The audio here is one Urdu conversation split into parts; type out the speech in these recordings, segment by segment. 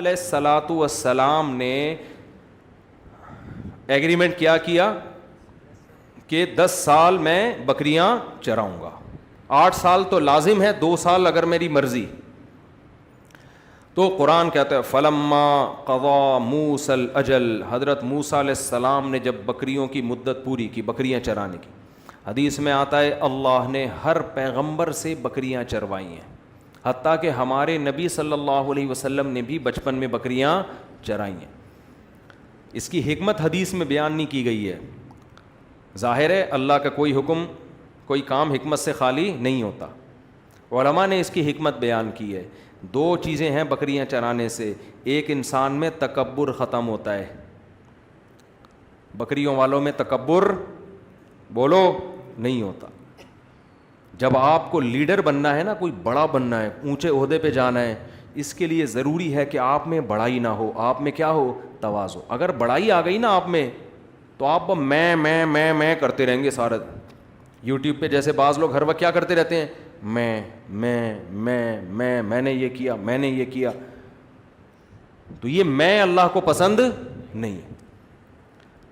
علیہ الصلاۃ والسلام نے ایگریمنٹ کیا کہ 10 سال میں بکریاں چراؤں گا. 8 سال تو لازم ہے, 2 سال اگر میری مرضی. تو قرآن کہتا ہے فلما قضا موسیٰ الاجل, حضرت موسیٰ علیہ السلام نے جب بکریوں کی مدت پوری کی, بکریاں چرانے کی. حدیث میں آتا ہے اللہ نے ہر پیغمبر سے بکریاں چروائی ہیں, حتیٰ کہ ہمارے نبی صلی اللہ علیہ وسلم نے بھی بچپن میں بکریاں چرائی ہیں. اس کی حکمت حدیث میں بیان نہیں کی گئی ہے. ظاہر ہے اللہ کا کوئی حکم, کوئی کام حکمت سے خالی نہیں ہوتا. علماء نے اس کی حکمت بیان کی ہے. 2 چیزیں ہیں بکریاں چرانے سے. ایک, انسان میں تکبر ختم ہوتا ہے. بکریوں والوں میں تکبر بولو نہیں ہوتا. جب آپ کو لیڈر بننا ہے نا, کوئی بڑا بننا ہے, اونچے عہدے پہ جانا ہے, اس کے لیے ضروری ہے کہ آپ میں بڑائی نہ ہو, آپ میں کیا ہو, تواضع. اگر بڑائی آ گئی نا آپ میں تو آپ میں کرتے رہیں گے سارا. یوٹیوب پہ جیسے بعض لوگ ہر وقت کیا کرتے رہتے ہیں, میں نے یہ کیا, میں نے یہ کیا. تو یہ میں اللہ کو پسند نہیں.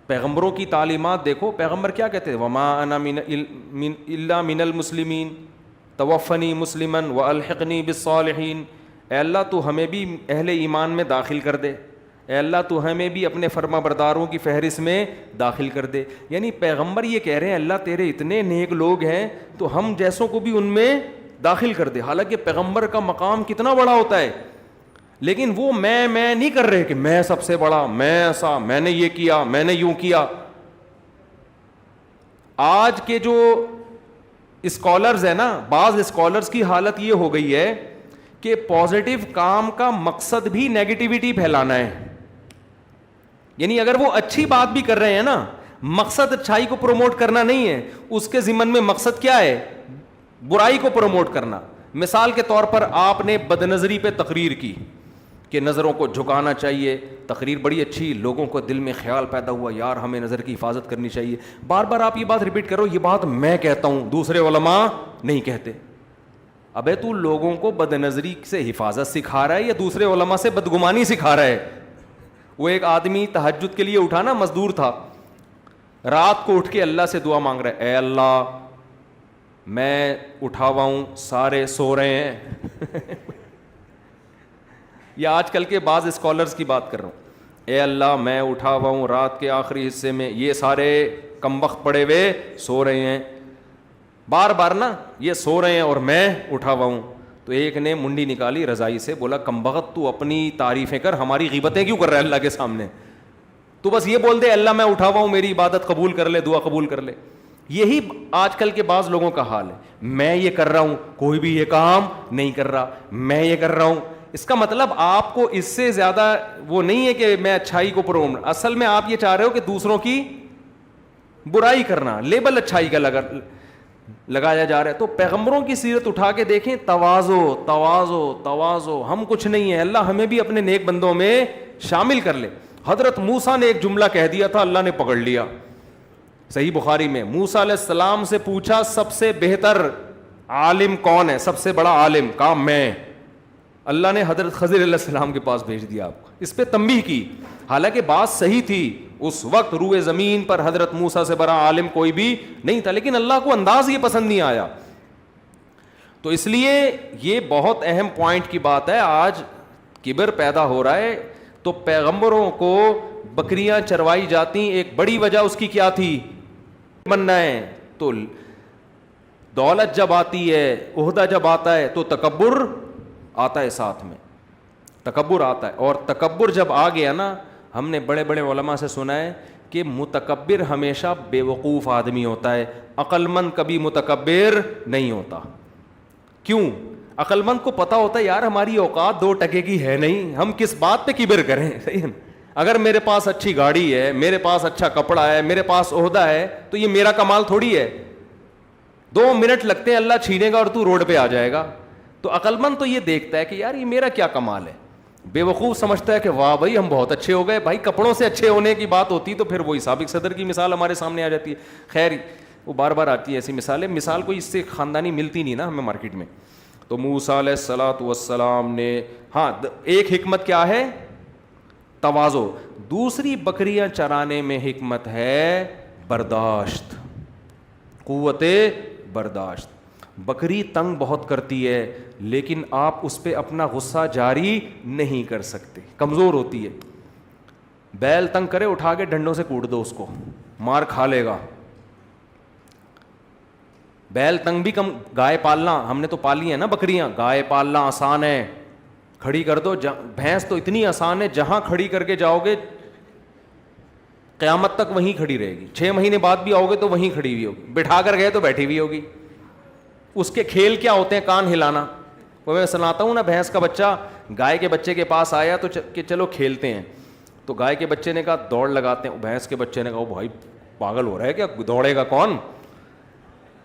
پیغمبروں کی تعلیمات دیکھو, پیغمبر کیا کہتے ہیں, وما انا الا من المسلمین توفنی مسلما والحقنی بالصالحین. اے اللہ تو ہمیں بھی اہل ایمان میں داخل کر دے, اے اللہ تو ہمیں بھی اپنے فرما برداروں کی فہرست میں داخل کر دے. یعنی پیغمبر یہ کہہ رہے ہیں اللہ تیرے اتنے نیک لوگ ہیں تو ہم جیسوں کو بھی ان میں داخل کر دے. حالانکہ پیغمبر کا مقام کتنا بڑا ہوتا ہے, لیکن وہ میں نہیں کر رہے کہ میں سب سے بڑا, میں ایسا, میں نے یہ کیا, میں نے یوں کیا. آج کے جو اسکالرز ہیں نا, بعض اسکالرز کی حالت یہ ہو گئی ہے کہ پازیٹیو کام کا مقصد بھی نیگیٹیوٹی پھیلانا ہے. یعنی اگر وہ اچھی بات بھی کر رہے ہیں نا, مقصد اچھائی کو پروموٹ کرنا نہیں ہے, اس کے ضمن میں مقصد کیا ہے, برائی کو پروموٹ کرنا. مثال کے طور پر آپ نے بدنظری پہ تقریر کی کہ نظروں کو جھکانا چاہیے, تقریر بڑی اچھی, لوگوں کو دل میں خیال پیدا ہوا یار ہمیں نظر کی حفاظت کرنی چاہیے. بار بار آپ یہ بات ریپیٹ کرو, یہ بات میں کہتا ہوں, دوسرے علماء نہیں کہتے. ابے تو لوگوں کو بد نظری سے حفاظت سکھا رہا ہے یا دوسرے علماء سے بدگمانی سکھا رہا ہے؟ وہ ایک آدمی تہجد کے لیے اٹھا نا, مزدور تھا, رات کو اٹھ کے اللہ سے دعا مانگ رہا ہے, اے اللہ میں اٹھا ہوا ہوں, سارے سو رہے ہیں. یا آج کل کے بعض اسکالرز کی بات کر رہا ہوں, اے اللہ میں اٹھا ہوا ہوں رات کے آخری حصے میں, یہ سارے کمبخت پڑے ہوئے سو رہے ہیں. بار بار نا یہ سو رہے ہیں اور میں اٹھا ہوا ہوں. تو ایک نے منڈی نکالی رضائی سے, بولا کمبخت تو اپنی تعریفیں کر, ہماری غیبتیں کیوں کر رہا ہے اللہ کے سامنے؟ تو بس یہ بول دے اللہ میں اٹھا ہوا ہوں, میری عبادت قبول کر لے, دعا قبول کر لے. یہی آج کل کے بعض لوگوں کا حال ہے, میں یہ کر رہا ہوں, کوئی بھی یہ کام نہیں کر رہا, میں یہ کر رہا ہوں. اس کا مطلب آپ کو اس سے زیادہ وہ نہیں ہے کہ میں اچھائی کو پروموٹ, اصل میں آپ یہ چاہ رہے ہو کہ دوسروں کی برائی کرنا, لیبل اچھائی کا لگایا جا رہا ہے. تو پیغمبروں کی سیرت اٹھا کے دیکھیں, تواضع تواضع تواضع, ہم کچھ نہیں ہیں, اللہ ہمیں بھی اپنے نیک بندوں میں شامل کر لے. حضرت موسیٰ نے ایک جملہ کہہ دیا تھا, اللہ نے پکڑ لیا. صحیح بخاری میں موسیٰ علیہ السلام سے پوچھا سب سے بہتر عالم کون ہے, سب سے بڑا عالم, کہا میں. اللہ نے حضرت خضر علیہ السلام کے پاس بھیج دیا آپ کو. اس پہ تنبیہ کی, حالانکہ بات صحیح تھی, اس وقت روئے زمین پر حضرت موسیٰ سے بڑا عالم کوئی بھی نہیں تھا, لیکن اللہ کو انداز یہ پسند نہیں آیا. تو اس لیے یہ بہت اہم پوائنٹ کی بات ہے. آج کبر پیدا ہو رہا ہے, تو پیغمبروں کو بکریاں چروائی جاتی, ایک بڑی وجہ اس کی کیا تھی, بننا ہے. تو دولت جب آتی ہے, عہدہ جب آتا ہے, تو تکبر آتا ہے, ساتھ میں تکبر آتا ہے. اور تکبر جب آ گیا نا, ہم نے بڑے بڑے علماء سے سنا ہے کہ متکبر ہمیشہ بے وقوف آدمی ہوتا ہے, عقل مند کبھی متکبر نہیں ہوتا. کیوں؟ عقل مند کو پتہ ہوتا ہے یار ہماری اوقات 2 ٹکے کی ہے نہیں, ہم کس بات پہ کبر کریں. صحیح ہے, اگر میرے پاس اچھی گاڑی ہے, میرے پاس اچھا کپڑا ہے, میرے پاس عہدہ ہے, تو یہ میرا کمال تھوڑی ہے. 2 منٹ لگتے ہیں اللہ چھینے گا اور تو روڈ پہ آ جائے گا. تو عقل مند تو یہ دیکھتا ہے کہ یار یہ میرا کیا کمال ہے. بے وقوف سمجھتا ہے کہ واہ بھائی ہم بہت اچھے ہو گئے. بھائی کپڑوں سے اچھے ہونے کی بات ہوتی تو پھر وہی سابق صدر کی مثال ہمارے سامنے آ جاتی ہے. خیر وہ بار بار آتی ہے ایسی مثالیں, مثال کوئی اس سے خاندانی ملتی نہیں نا ہمیں مارکیٹ میں. تو موسیٰ علیہ الصلاۃ والسلام نے، ہاں ایک حکمت کیا ہے؟ تواضع. دوسری بکریاں چرانے میں حکمت ہے برداشت، قوت برداشت. بکری تنگ بہت کرتی ہے لیکن آپ اس پہ اپنا غصہ جاری نہیں کر سکتے، کمزور ہوتی ہے. بیل تنگ کرے اٹھا کے ڈنڈوں سے کوٹ دو اس کو، مار کھا لے گا. بیل تنگ بھی کم. گائے پالنا ہم نے تو پالی ہے نا بکریاں، گائے پالنا آسان ہے، کھڑی کر دو. بھینس تو اتنی آسان ہے، جہاں کھڑی کر کے جاؤ گے قیامت تک وہیں کھڑی رہے گی. 6 مہینے بعد بھی آؤ گے تو وہیں کھڑی ہوئی ہوگی، بٹھا کر گئے تو بیٹھی ہوئی ہوگی. اس کے کھیل کیا ہوتے ہیں؟ کان ہلانا. وہ میں سناتا ہوں نا، بھینس کا بچہ گائے کے بچے کے پاس آیا تو کہ چلو کھیلتے ہیں. تو گائے کے بچے نے کہا دوڑ لگاتے ہیں. بھینس کے بچے نے کہا بھائی پاگل ہو رہا ہے کیا، دوڑے گا کون؟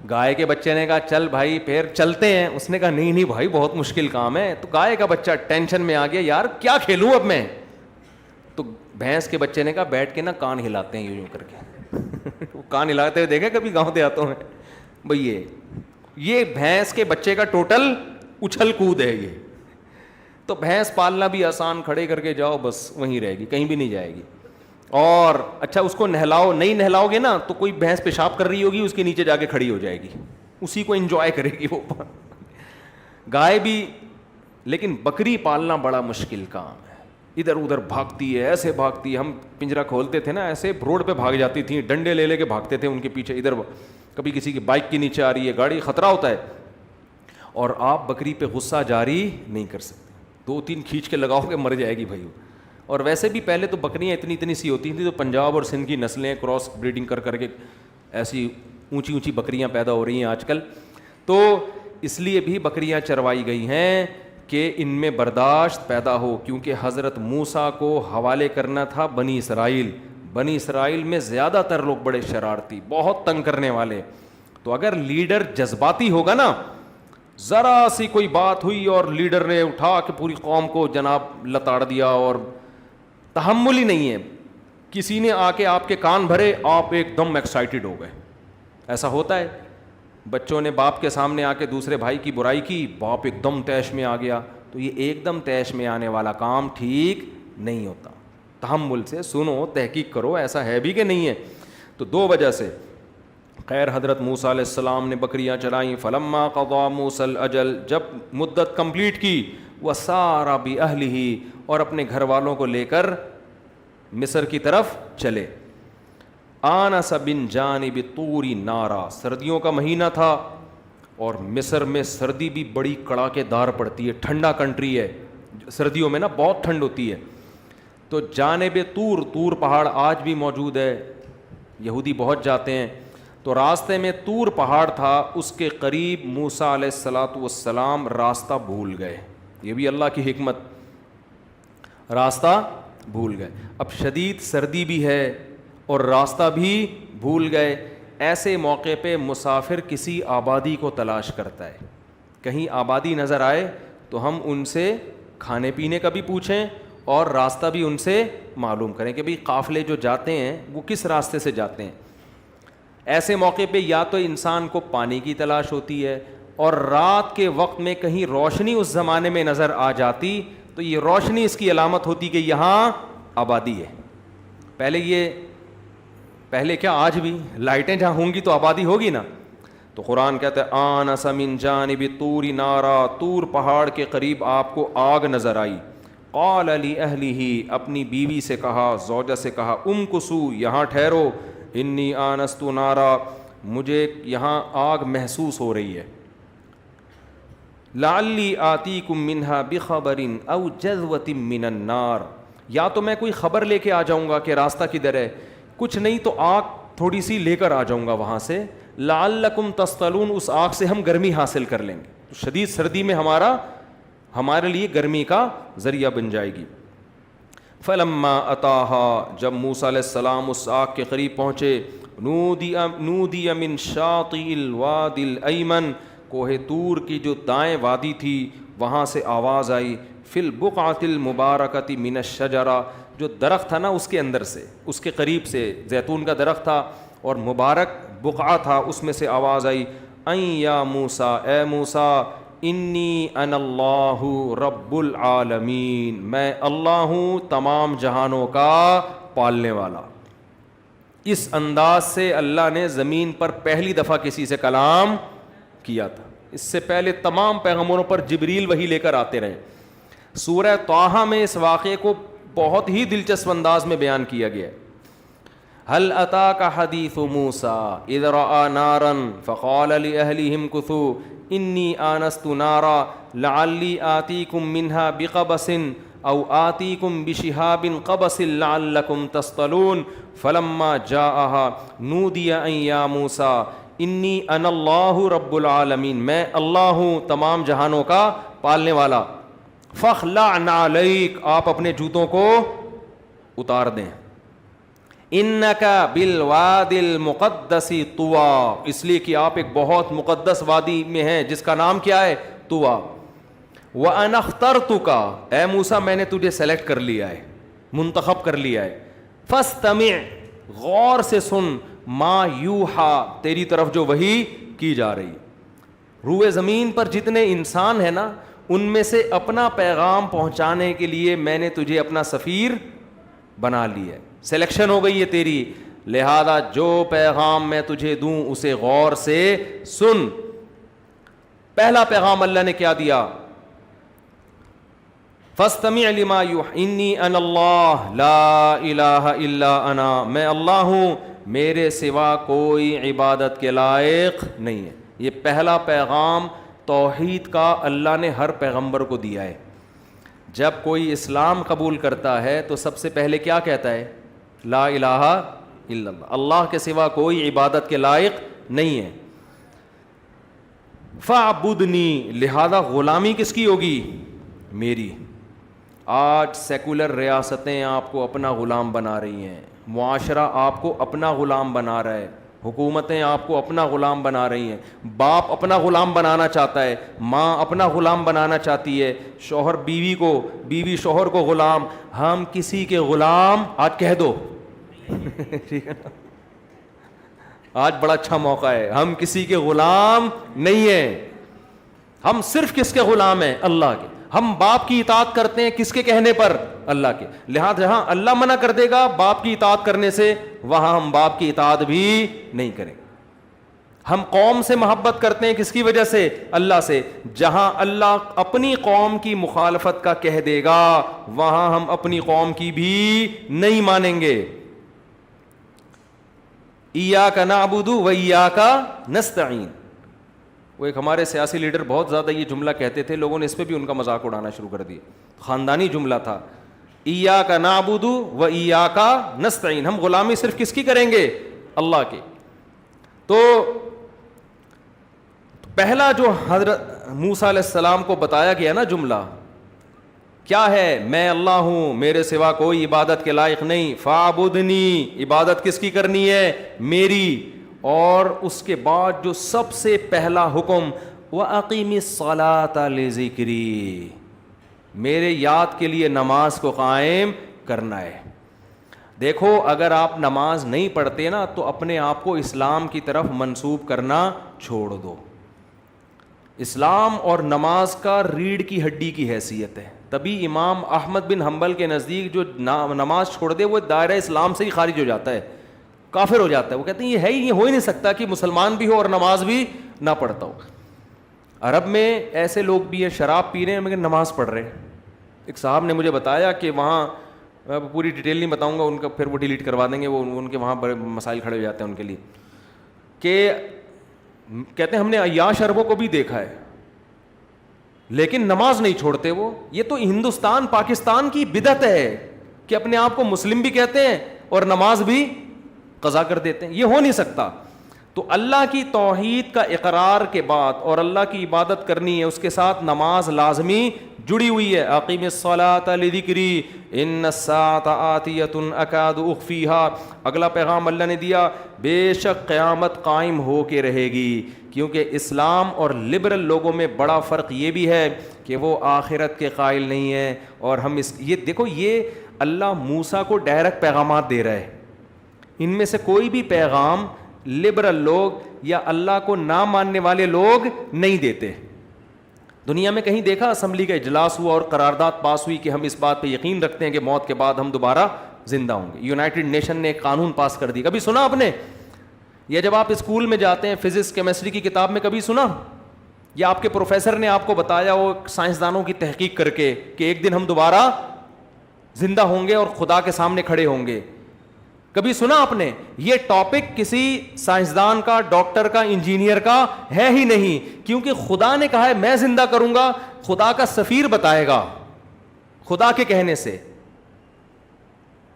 گائے کے بچے نے کہا چل بھائی پھر چلتے ہیں. اس نے کہا نہیں بھائی بہت مشکل کام ہے. تو گائے کا بچہ ٹینشن میں آ گیا، یار کیا کھیلوں اب میں. تو بھینس کے بچے نے کہا بیٹھ کے نا کان ہلاتے ہیں یوں کر کے. وہ کان ہلاتے ہوئے دیکھے کبھی گاؤں دیہاتوں میں بھائی. یہ بھینس کے بچے کا ٹوٹل اچھل کود ہے یہ. تو بھینس پالنا بھی آسان، کھڑے کر کے جاؤ بس وہیں رہے گی، کہیں بھی نہیں جائے گی. اور اچھا اس کو نہلاؤ، نہیں نہلاؤ گے نا تو کوئی بھینس پیشاب کر رہی ہوگی اس کے نیچے جا کے کھڑی ہو جائے گی، اسی کو انجوائے کرے گی وہ. گائے بھی. لیکن بکری پالنا بڑا مشکل کام ہے، ادھر ادھر بھاگتی ہے، ایسے بھاگتی ہے. ہم پنجرا کھولتے تھے نا ایسے روڈ پہ بھاگ جاتی تھیں، ڈنڈے لے کے بھاگتے تھے ان کے پیچھے. ادھر کبھی کسی کی بائک کے نیچے آ رہی ہے گاڑی، خطرہ ہوتا ہے. اور آپ بکری پہ غصہ جاری نہیں کر سکتے، 2-3 کھینچ کے لگاؤ گے مر جائے گی بھائی. اور ویسے بھی پہلے تو بکریاں اتنی سی ہوتی تھیں، تو پنجاب اور سندھ کی نسلیں کراس بریڈنگ کر کے ایسی اونچی بکریاں پیدا ہو رہی ہیں آج کل. تو اس لیے بھی بکریاں چروائی گئی ہیں کہ ان میں برداشت پیدا ہو، کیونکہ حضرت موسیٰ کو حوالے کرنا تھا بنی اسرائیل. بنی اسرائیل میں زیادہ تر لوگ بڑے شرارتی، بہت تنگ کرنے والے. تو اگر لیڈر جذباتی ہوگا نا، ذرا سی کوئی بات ہوئی اور لیڈر نے اٹھا کے پوری قوم کو جناب لتاڑ دیا، اور تحمل ہی نہیں ہے. کسی نے آ کے آپ کے کان بھرے، آپ ایک دم ایکسائٹیڈ ہو گئے. ایسا ہوتا ہے. بچوں نے باپ کے سامنے آ کے دوسرے بھائی کی برائی کی، باپ ایک دم طیش میں آ گیا. تو یہ ایک دم طیش میں آنے والا کام ٹھیک نہیں ہوتا. تحمل سے سنو، تحقیق کرو ایسا ہے بھی کہ نہیں ہے. تو 2 وجہ سے. خیر حضرت موسیٰ علیہ السلام نے بکریاں چرائیں. فلما قضا موسیٰ الاجل، جب مدت کمپلیٹ کی، وسار باہلہ، اور اپنے گھر والوں کو لے کر مصر کی طرف چلے. آنس من جانب طور نارا، سردیوں کا مہینہ تھا اور مصر میں سردی بھی بڑی کڑاکے دار پڑتی ہے، ٹھنڈا کنٹری ہے، سردیوں میں نا بہت ٹھنڈ ہوتی ہے. تو جانب طور پہاڑ آج بھی موجود ہے، یہودی بہت جاتے ہیں. تو راستے میں طور پہاڑ تھا، اس کے قریب موسیٰ علیہ الصلاۃ والسلام راستہ بھول گئے. یہ بھی اللہ کی حکمت، راستہ بھول گئے. اب شدید سردی بھی ہے اور راستہ بھی بھول گئے. ایسے موقع پہ مسافر کسی آبادی کو تلاش کرتا ہے. کہیں آبادی نظر آئے تو ہم ان سے کھانے پینے کا بھی پوچھیں اور راستہ بھی ان سے معلوم کریں کہ بھئی قافلے جو جاتے ہیں وہ کس راستے سے جاتے ہیں. ایسے موقع پہ یا تو انسان کو پانی کی تلاش ہوتی ہے، اور رات کے وقت میں کہیں روشنی اس زمانے میں نظر آ جاتی تو یہ روشنی اس کی علامت ہوتی کہ یہاں آبادی ہے. پہلے کیا، آج بھی لائٹیں جہاں ہوں گی تو آبادی ہوگی نا. تو قرآن کہتا ہے آنس من جانب طور نارا، طور پہاڑ کے قریب آپ کو آگ نظر آئی. قال لأہلہ، اپنی بیوی سے کہا، زوجہ سے کہا، امکثوا، یہاں ٹھہرو، انی آنست نارا، مجھے یہاں آگ محسوس ہو رہی ہے. لعلی آتیکم منہا بخبر او جذوۃ من النار، یا تو میں کوئی خبر لے کے آ جاؤں گا کہ راستہ کدھر ہے، کچھ نہیں تو آگ تھوڑی سی لے کر آ جاؤں گا وہاں سے. لعلکم تصطلون، اس آگ سے ہم گرمی حاصل کر لیں گے. تو شدید سردی میں ہمارے لیے گرمی کا ذریعہ بن جائے گی. فلما اتاہا، جب موسیٰ علیہ السلام اس آگ کے قریب پہنچے، نودی من شاطئ الوادی الایمن، کوہ طور کی جو دائیں وادی تھی وہاں سے آواز آئی، فی البقعۃ المبارکۃ من الشجرہ، جو درخت تھا نا اس کے اندر سے، اس کے قریب سے زیتون کا درخت تھا اور مبارک بقعہ تھا، اس میں سے آواز آئی، این یا موسیٰ، اے موسیٰ، انی انا اللہ رب العالمین، میں اللہ ہوں تمام جہانوں کا پالنے والا۔ اس انداز سے اللہ نے زمین پر پہلی دفعہ کسی سے کلام کیا تھا۔ اس سے پہلے تمام پیغمبروں پر جبریل وحی لے کر آتے رہے۔ سورہ طٰہٰ میں اس واقعے کو بہت ہی دلچسپ انداز میں بیان کیا گیا ہے۔ هل أتاك حديث موسى إذ رأى نارا فقال لأهلهم كثوا إني آنست نارا لعلي آتيكم منها بقبس أو آتيكم بشهاب قبس لعلكم تصطلون فلما جاءها نودي أن يا موسى إني أنا الله رب العالمين، میں اللہ ہوں تمام جہانوں کا پالنے والا۔ فاخلع نعلیک، آپ اپنے جوتوں کو اتار دیں۔ انکا بالواد المقدس طویٰ، اس لیے کہ آپ ایک بہت مقدس وادی میں ہیں جس کا نام کیا ہے؟ طویٰ۔ وَأَنَا اخْتَرْتُكَ، اے موسیٰ میں نے تجھے سلیکٹ کر لیا ہے، منتخب کر لیا ہے۔ فَاسْتَمِعْ، غور سے سن، مَا یوحیٰ، تیری طرف جو وحی کی جا رہی۔ روئے زمین پر جتنے انسان ہیں نا، ان میں سے اپنا پیغام پہنچانے کے لیے میں نے تجھے اپنا سفیر بنا لیا ہے، سلیکشن ہو گئی ہے تیری، لہذا جو پیغام میں تجھے دوں اسے غور سے سن۔ پہلا پیغام اللہ نے کیا دیا؟ فاستمع لما یوحی انی انا اللہ لا الہ الا انا، میں اللہ ہوں میرے سوا کوئی عبادت کے لائق نہیں ہے۔ یہ پہلا پیغام توحید کا اللہ نے ہر پیغمبر کو دیا ہے۔ جب کوئی اسلام قبول کرتا ہے تو سب سے پہلے کیا کہتا ہے؟ لا الہ الا اللہ، اللہ کے سوا کوئی عبادت کے لائق نہیں ہے۔ فاعبدنی، لہذا غلامی کس کی ہوگی؟ میری۔ آج سیکولر ریاستیں آپ کو اپنا غلام بنا رہی ہیں، معاشرہ آپ کو اپنا غلام بنا رہا ہے، حکومتیں آپ کو اپنا غلام بنا رہی ہیں، باپ اپنا غلام بنانا چاہتا ہے، ماں اپنا غلام بنانا چاہتی ہے، شوہر بیوی کو، بیوی شوہر کو غلام۔ ہم کسی کے غلام، آج کہہ دو ٹھیک ہے نا، آج بڑا اچھا موقع ہے، ہم کسی کے غلام نہیں ہیں، ہم صرف کس کے غلام ہیں؟ اللہ کے۔ ہم باپ کی اطاعت کرتے ہیں کس کے کہنے پر؟ اللہ کے۔ لہذا جہاں اللہ منع کر دے گا باپ کی اطاعت کرنے سے، وہاں ہم باپ کی اطاعت بھی نہیں کریں۔ ہم قوم سے محبت کرتے ہیں کس کی وجہ سے؟ اللہ سے۔ جہاں اللہ اپنی قوم کی مخالفت کا کہہ دے گا وہاں ہم اپنی قوم کی بھی نہیں مانیں گے۔ ایاک نعبد و ایاک نستعین، وہ ایک ہمارے سیاسی لیڈر بہت زیادہ یہ جملہ کہتے تھے، لوگوں نے اس پہ بھی ان کا مذاق اڑانا شروع کر دیا، خاندانی جملہ تھا، ایاک نعبد و ایاک نستعین، ہم غلامی صرف کس کی کریں گے؟ اللہ کی۔ تو پہلا جو حضرت موسیٰ علیہ السلام کو بتایا گیا نا جملہ کیا ہے؟ میں اللہ ہوں میرے سوا کوئی عبادت کے لائق نہیں، فاعبدنی، عبادت کس کی کرنی ہے؟ میری۔ اور اس کے بعد جو سب سے پہلا حکم، وَأَقِمِ الصَّلَاةَ لِذِكْرِي، میرے یاد کے لیے نماز کو قائم کرنا ہے۔ دیکھو اگر آپ نماز نہیں پڑھتے نا تو اپنے آپ کو اسلام کی طرف منسوب کرنا چھوڑ دو۔ اسلام اور نماز کا ریڑھ کی ہڈی کی حیثیت ہے، تبھی امام احمد بن حنبل کے نزدیک جو نماز چھوڑ دے وہ دائرہ اسلام سے ہی خارج ہو جاتا ہے، کافر ہو جاتا ہے۔ وہ کہتے ہیں یہ ہے ہی، یہ ہو ہی نہیں سکتا کہ مسلمان بھی ہو اور نماز بھی نہ پڑھتا ہو۔ عرب میں ایسے لوگ بھی ہیں شراب پی رہے ہیں مگر نماز پڑھ رہے ہیں۔ ایک صاحب نے مجھے بتایا کہ وہاں، پوری ڈیٹیل نہیں بتاؤں گا ان کا، پھر وہ ڈیلیٹ کروا دیں گے، وہ ان کے وہاں بڑے مسائل کھڑے ہو جاتے ہیں ان کے لیے، کہ کہتے ہیں ہم نے عیاش عربوں کو بھی دیکھا ہے لیکن نماز نہیں چھوڑتے وہ۔ یہ تو ہندوستان پاکستان کی بدعت ہے کہ اپنے آپ کو مسلم بھی کہتے ہیں اور نماز بھی قضا کر دیتے ہیں، یہ ہو نہیں سکتا۔ تو اللہ کی توحید کا اقرار کے بعد اور اللہ کی عبادت کرنی ہے، اس کے ساتھ نماز لازمی جڑی ہوئی ہے۔ اقیم الصلاۃ لذکری ان الساعۃ آتیۃ اکاد اخفیہا، اگلا پیغام اللہ نے دیا، بے شک قیامت قائم ہو کے رہے گی، کیونکہ اسلام اور لبرل لوگوں میں بڑا فرق یہ بھی ہے کہ وہ آخرت کے قائل نہیں ہیں، اور ہم یہ دیکھو، یہ اللہ موسیٰ کو ڈائریکٹ پیغامات دے رہا ہے، ان میں سے کوئی بھی پیغام لبرل لوگ یا اللہ کو نہ ماننے والے لوگ نہیں دیتے۔ دنیا میں کہیں دیکھا اسمبلی کا اجلاس ہوا اور قرارداد پاس ہوئی کہ ہم اس بات پہ یقین رکھتے ہیں کہ موت کے بعد ہم دوبارہ زندہ ہوں گے؟ یونائٹڈ نیشن نے ایک قانون پاس کر دی، کبھی سنا آپ نے؟ یا جب آپ اسکول میں جاتے ہیں فزکس کیمسٹری کی کتاب میں کبھی سنا؟ یا آپ کے پروفیسر نے آپ کو بتایا وہ سائنسدانوں کی تحقیق کر کے کہ ایک دن ہم دوبارہ زندہ ہوں گے اور خدا کے سامنے کھڑے ہوں گے؟ کبھی سنا آپ نے؟ یہ ٹاپک کسی سائنسدان کا، ڈاکٹر کا، انجینئر کا ہے ہی نہیں، کیونکہ خدا نے کہا ہے میں زندہ کروں گا، خدا کا سفیر بتائے گا خدا کے کہنے سے۔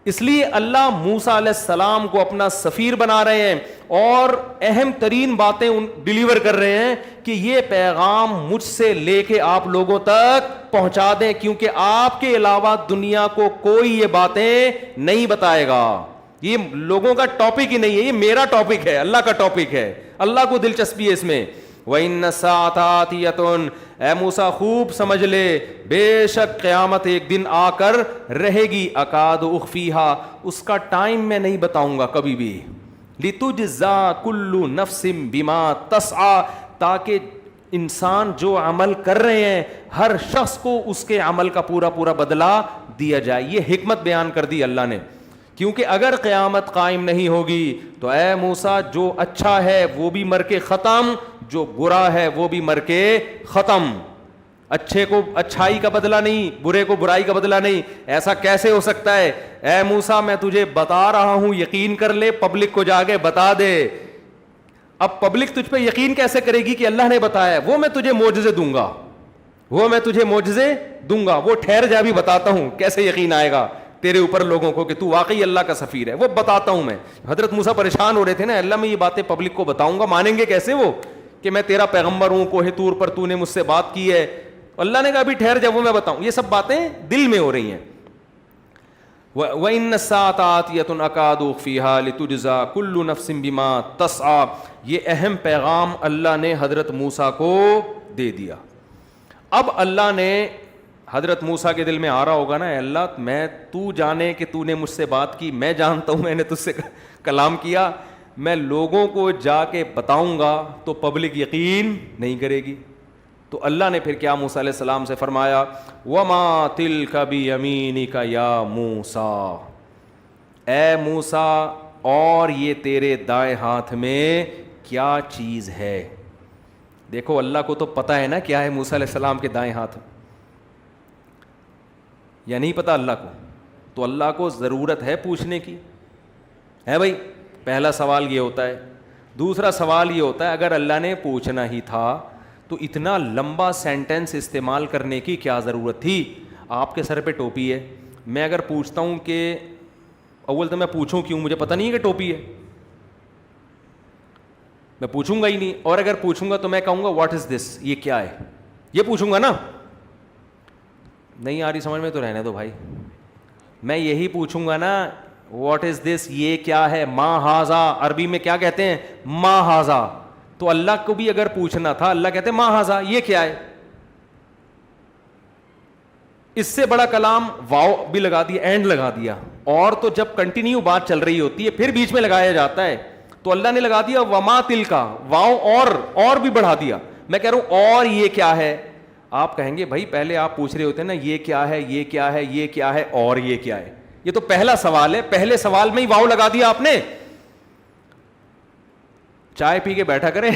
اس لیے اللہ موسیٰ علیہ السلام کو اپنا سفیر بنا رہے ہیں اور اہم ترین باتیں ڈیلیور کر رہے ہیں کہ یہ پیغام مجھ سے لے کے آپ لوگوں تک پہنچا دیں، کیونکہ آپ کے علاوہ دنیا کو کوئی یہ باتیں نہیں بتائے گا۔ یہ لوگوں کا ٹاپک ہی نہیں ہے، یہ میرا ٹاپک ہے، اللہ کا ٹاپک ہے، اللہ کو دلچسپی ہے اس میں۔ وَإِنَّ السَّاعَةَ آتِيَةٌ، اے موسیٰ خوب سمجھ لے، بے شک قیامت ایک دن آ کر رہے گی، اکاد اخفیہا، اس کا ٹائم میں نہیں بتاؤں گا کبھی بھی، لِتُجْزَا كُلُّ نَفْسٍ بِمَا تَسْعَىٰ، تاکہ انسان جو عمل کر رہے ہیں ہر شخص کو اس کے عمل کا پورا پورا بدلہ دیا جائے۔ یہ حکمت بیان کر دی اللہ نے، کیونکہ اگر قیامت قائم نہیں ہوگی تو اے موسیٰ جو اچھا ہے وہ بھی مر کے ختم، جو برا ہے وہ بھی مر کے ختم۔ اچھے کو اچھائی کا بدلہ نہیں، برے کو برائی کا بدلہ نہیں۔ ایسا کیسے ہو سکتا ہے؟ اے موسیٰ میں تجھے بتا رہا ہوں، یقین کر لے، پبلک کو جا کے بتا دے۔ اب پبلک تجھ پہ یقین کیسے کرے گی کہ اللہ نے بتایا ہے؟ وہ میں تجھے معجزے دوں گا، وہ میں تجھے معجزے دوں گا، وہ ٹھہر جا بھی بتاتا ہوں کیسے یقین آئے گا تیرے اوپر لوگوں کو کہ تو واقعی اللہ کا سفیر ہے، وہ بتاتا ہوں میں۔ حضرت موسیٰ پریشان ہو رہے تھے نا، اللہ میں یہ باتیں پبلک کو بتاؤں گا، مانیں گے کیسے وہ کہ میں تیرا پیغمبر ہوں، کوہ طور پر تو نے مجھ سے بات کی ہے؟ اللہ نے کہا ابھی ٹھہر جا، وہ میں بتاؤں۔ یہ سب باتیں دل میں ہو رہی ہیں۔ وَإِنَّ السَّاعَةَ آتِيَةٌ أَكَادُ أُخْفِيهَا لِتُجْزَىٰ كُلُّ نَفْسٍ بِمَا تَسْعَىٰ، یہ اہم پیغام اللہ نے حضرت موسیٰ کو دے دیا۔ اب اللہ نے حضرت موسیٰ کے دل میں آ رہا ہوگا نا، اے اللہ میں تو جانے کہ تو نے مجھ سے بات کی، میں جانتا ہوں میں نے تجھ سے کلام کیا، میں لوگوں کو جا کے بتاؤں گا تو پبلک یقین نہیں کرے گی۔ تو اللہ نے پھر کیا موسیٰ علیہ السلام سے فرمایا، وَمَا تِلْكَ بِيَمِينِكَ يَا موسیٰ، اے موسیٰ اور یہ تیرے دائیں ہاتھ میں کیا چیز ہے؟ دیکھو اللہ کو تو پتہ ہے نا کیا ہے موسیٰ علیہ السلام کے دائیں ہاتھ، یا نہیں پتہ اللہ کو؟ تو اللہ کو ضرورت ہے پوچھنے کی، ہے بھائی؟ پہلا سوال یہ ہوتا ہے۔ دوسرا سوال یہ ہوتا ہے اگر اللہ نے پوچھنا ہی تھا تو اتنا لمبا سینٹنس استعمال کرنے کی کیا ضرورت تھی؟ آپ کے سر پہ ٹوپی ہے، میں اگر پوچھتا ہوں کہ اول تو میں پوچھوں کیوں؟ مجھے پتہ نہیں ہے کہ ٹوپی ہے، میں پوچھوں گا ہی نہیں۔ اور اگر پوچھوں گا تو میں کہوں گا واٹ از دس، یہ کیا ہے، یہ پوچھوں گا نا۔ نہیں آ رہی سمجھ میں تو رہنے دو بھائی، میں یہی پوچھوں گا نا، واٹ از دس، یہ کیا ہے؟ ما ہاذا، عربی میں کیا کہتے ہیں؟ ما ہاذا۔ تو اللہ کو بھی اگر پوچھنا تھا، اللہ کہتے ہیں ما ہاذا، یہ کیا ہے؟ اس سے بڑا کلام واو بھی لگا دیا، اینڈ لگا دیا، اور تو جب کنٹینیو بات چل رہی ہوتی ہے پھر بیچ میں لگایا جاتا ہے، تو اللہ نے لگا دیا وما تلکا، واو اور بھی بڑھا دیا۔ میں کہہ رہا ہوں اور یہ کیا ہے؟ آپ کہیں گے بھائی پہلے آپ پوچھ رہے ہوتے ہیں نا یہ کیا ہے، یہ کیا ہے، یہ کیا ہے، اور یہ کیا ہے؟ یہ تو پہلا سوال ہے، پہلے سوال میں ہی واو لگا دیا آپ نے۔ چائے پی کے بیٹھا کریں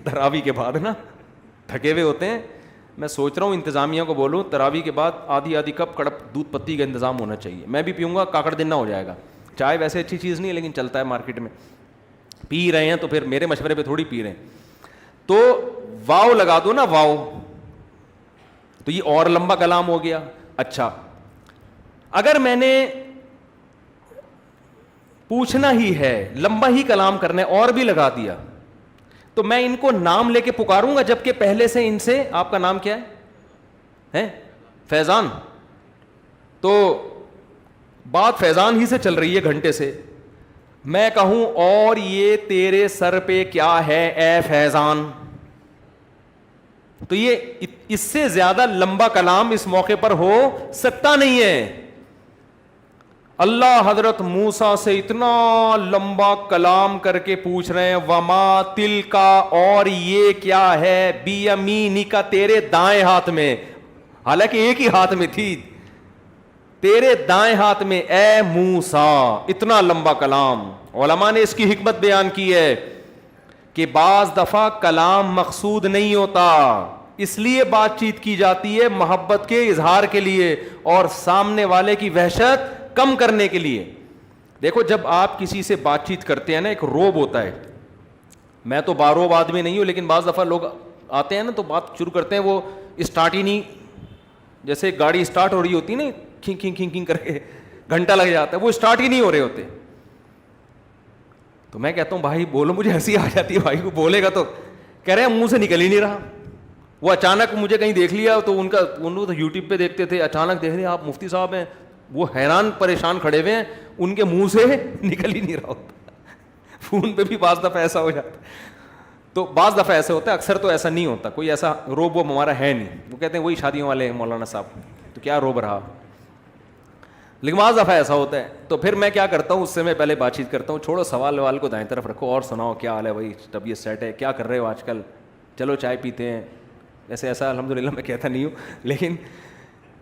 تراویح کے بعد نا، تھکے ہوئے ہوتے ہیں، میں سوچ رہا ہوں انتظامیہ کو بولوں تراویح کے بعد آدھی کپ کڑپ دودھ پتی کا انتظام ہونا چاہیے، میں بھی پیوں گا، کاکڑ دن نہ ہو جائے گا۔ چائے ویسے اچھی چیز نہیں ہے لیکن چلتا ہے مارکیٹ میں، پی رہے ہیں تو پھر میرے مشورے پہ تھوڑی پی رہے ہیں۔ تو واو لگا دو نا، واو، تو یہ اور لمبا کلام ہو گیا۔ اچھا اگر میں نے پوچھنا ہی ہے، لمبا ہی کلام کرنا ہے، اور بھی لگا دیا، تو میں ان کو نام لے کے پکاروں گا، جبکہ پہلے سے ان سے، آپ کا نام کیا ہے؟ فیضان، تو بات فیضان ہی سے چل رہی ہے گھنٹے سے، میں کہوں اور یہ تیرے سر پہ کیا ہے اے فیضان، تو یہ اس سے زیادہ لمبا کلام اس موقع پر ہو سکتا نہیں ہے۔ اللہ حضرت موسیٰ سے اتنا لمبا کلام کر کے پوچھ رہے ہیں وما تلکا، اور یہ کیا ہے، بیمینک، تیرے دائیں ہاتھ میں، حالانکہ ایک ہی ہاتھ میں تھی، تیرے دائیں ہاتھ میں اے موسیٰ. اتنا لمبا کلام. علماء نے اس کی حکمت بیان کی ہے کہ بعض دفعہ کلام مقصود نہیں ہوتا، اس لیے بات چیت کی جاتی ہے محبت کے اظہار کے لیے اور سامنے والے کی وحشت کم کرنے کے لیے. دیکھو جب آپ کسی سے بات چیت کرتے ہیں نا، ایک روب ہوتا ہے. میں تو باروب آدمی نہیں ہوں، لیکن بعض دفعہ لوگ آتے ہیں نا تو بات شروع کرتے ہیں، وہ اسٹارٹ ہی نہیں، جیسے گاڑی اسٹارٹ ہو رہی ہوتی نا، کھنگ کھنگ کھنگ کھنگ کر کے گھنٹہ لگ جاتا ہے، وہ اسٹارٹ ہی نہیں ہو رہے ہوتے. تو میں کہتا ہوں بھائی بولو، مجھے ہنسی آ جاتی ہے، بھائی کو بولے گا تو کہہ رہے ہیں منہ سے نکل ہی نہیں رہا. وہ اچانک مجھے کہیں دیکھ لیا تو ان تو یوٹیوب پہ دیکھتے تھے، اچانک دیکھ لیا آپ مفتی صاحب ہیں، وہ حیران پریشان کھڑے ہوئے ہیں، ان کے منہ سے نکل ہی نہیں رہا ہوتا. فون پہ بھی بعض دفعہ ایسا ہو جاتا ہے. تو بعض دفعہ ایسا ہوتا ہے، اکثر تو ایسا نہیں ہوتا. کوئی ایسا روب وہ ہمارا ہے نہیں. وہ کہتے ہیں وہی شادیوں والے ہیں مولانا صاحب، تو کیا روب رہا. لیکن بعض دفعہ ایسا ہوتا ہے. تو پھر میں کیا کرتا ہوں، اس سے میں پہلے بات چیت کرتا ہوں، چھوڑو سوال ووال کو دائیں طرف رکھو، اور سناؤ کیا حال ہے بھائی، طبیعت سیٹ ہے، کیا کر رہے ہو آج کل، چلو چائے پیتے ہیں. ایسے ایسا الحمدللہ میں کہتا نہیں ہوں، لیکن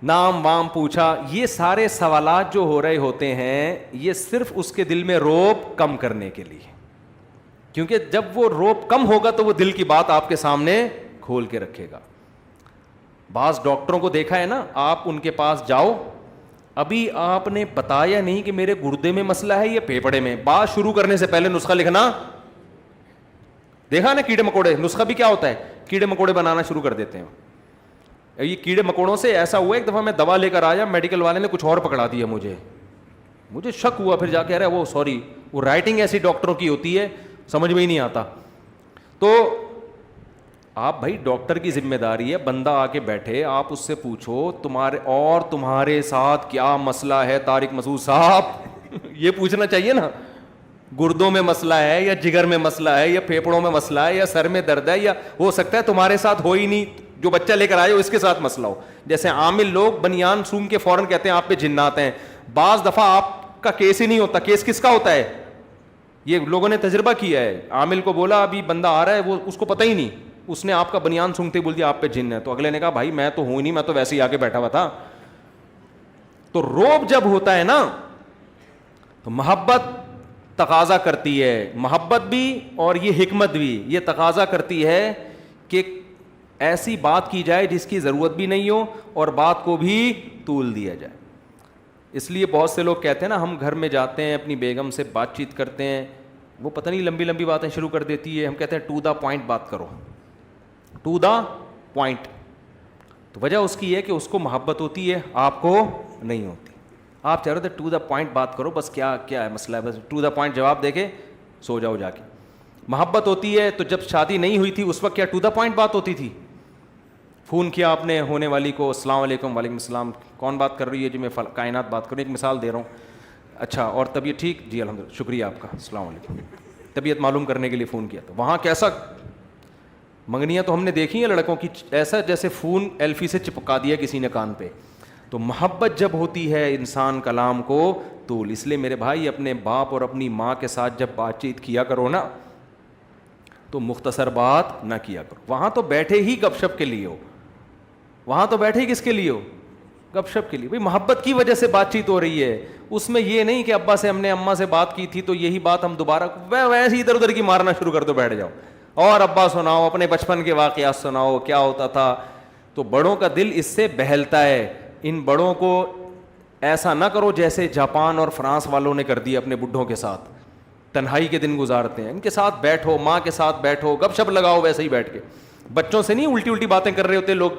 نام وام پوچھا. یہ سارے سوالات جو ہو رہے ہوتے ہیں یہ صرف اس کے دل میں روب کم کرنے کے لیے، کیونکہ جب وہ روب کم ہوگا تو وہ دل کی بات آپ کے سامنے کھول کے رکھے گا. بعض ڈاکٹروں کو دیکھا ہے نا، آپ ان کے پاس جاؤ، ابھی آپ نے بتایا نہیں کہ میرے گردے میں مسئلہ ہے یا پھیپھڑے میں، بات شروع کرنے سے پہلے نسخہ لکھنا. دیکھا نا کیڑے مکوڑے، نسخہ بھی کیا ہوتا ہے، کیڑے مکوڑے بنانا شروع کر دیتے ہیں. یہ کیڑے مکوڑوں سے ایسا ہوا ایک دفعہ میں دوا لے کر آیا، میڈیکل والے نے کچھ اور پکڑا دیا، مجھے شک ہوا. پھر جا کے وہ سوری، وہ رائٹنگ ایسی ڈاکٹروں کی ہوتی ہے سمجھ میں ہی نہیں آتا. تو آپ بھائی ڈاکٹر کی ذمہ داری ہے، بندہ آ کے بیٹھے آپ اس سے پوچھو تمہارے ساتھ کیا مسئلہ ہے طارق مسعود صاحب. یہ پوچھنا چاہیے نا، گردوں میں مسئلہ ہے یا جگر میں مسئلہ ہے یا پھیپڑوں میں مسئلہ ہے یا سر میں درد ہے، یا ہو سکتا ہے تمہارے ساتھ ہو ہی نہیں، جو بچہ لے کر آئے ہو اس کے ساتھ مسئلہ ہو. جیسے عامل لوگ بنیان سوم کے فوراً کہتے ہیں آپ پہ جنات ہیں. بعض دفعہ آپ کا کیس ہی نہیں ہوتا. کیس کس کا ہوتا ہے؟ یہ لوگوں نے تجربہ کیا ہے. عامل کو بولا ابھی بندہ آ رہا ہے، وہ اس کو پتہ ہی نہیں، اس نے آپ کا بنیان سونگتے بول دیا آپ پہ جن ہے. تو اگلے نے کہا بھائی میں تو ہوں ہی نہیں، میں تو ویسے ہی آ کے بیٹھا ہوا تھا. تو روب جب ہوتا ہے نا تو محبت تقاضا کرتی ہے، محبت بھی اور یہ حکمت بھی یہ تقاضا کرتی ہے کہ ایسی بات کی جائے جس کی ضرورت بھی نہیں ہو اور بات کو بھی طول دیا جائے. اس لیے بہت سے لوگ کہتے ہیں نا، ہم گھر میں جاتے ہیں اپنی بیگم سے بات چیت کرتے ہیں، وہ پتہ نہیں لمبی لمبی باتیں شروع کر دیتی ہے. ہم کہتے ہیں ٹو دا پوائنٹ بات کرو، ٹو دا پوائنٹ. تو وجہ اس کی ہے کہ اس کو محبت ہوتی ہے، آپ کو نہیں ہوتی. آپ چاہ رہے تھے ٹو دا پوائنٹ بات کرو، بس کیا ہے مسئلہ ہے، بس ٹو دا پوائنٹ جواب دے کے سو جاؤ جا کے. محبت ہوتی ہے تو جب شادی نہیں ہوئی تھی اس وقت کیا ٹو دا پوائنٹ بات ہوتی تھی؟ فون کیا آپ نے ہونے والی کو، السلام علیکم، وعلیکم السلام، کون بات کر رہی ہے؟ جی میں کائنات بات کر رہی ہوں، ایک مثال دے رہا ہوں. اچھا اور طبیعت ٹھیک؟ جی الحمدللہ، شکریہ آپ کا، السلام علیکم. طبیعت معلوم کرنے کے لیے فون کیا. تو وہاں کیسا منگنیاں تو ہم نے دیکھی ہیں لڑکوں کی، ایسا جیسے فون ایلفی سے چپکا دیا کسی نے کان پہ. تو محبت جب ہوتی ہے انسان کلام کو طول. اس لیے میرے بھائی اپنے باپ اور اپنی ماں کے ساتھ جب بات چیت کیا کرو نا تو مختصر بات نہ کیا کرو. وہاں تو بیٹھے ہی گپ شپ کے لیے ہو، وہاں تو بیٹھے ہی کس کے لیے ہو؟ گپ شپ کے لیے. بھائی محبت کی وجہ سے بات چیت ہو رہی ہے، اس میں یہ نہیں کہ ابا سے ہم نے اماں سے بات کی تھی تو یہی بات ہم دوبارہ ویسے ہی ادھر ادھر کی مارنا شروع کر دو، بیٹھ جاؤ اور ابا سناؤ، اپنے بچپن کے واقعات سناؤ، کیا ہوتا تھا. تو بڑوں کا دل اس سے بہلتا ہے. ان بڑوں کو ایسا نہ کرو جیسے جاپان اور فرانس والوں نے کر دیا اپنے بڈھوں کے ساتھ، تنہائی کے دن گزارتے ہیں. ان کے ساتھ بیٹھو، ماں کے ساتھ بیٹھو، گپ شپ لگاؤ ویسے ہی بیٹھ کے. بچوں سے نہیں الٹی الٹی باتیں کر رہے ہوتے لوگ،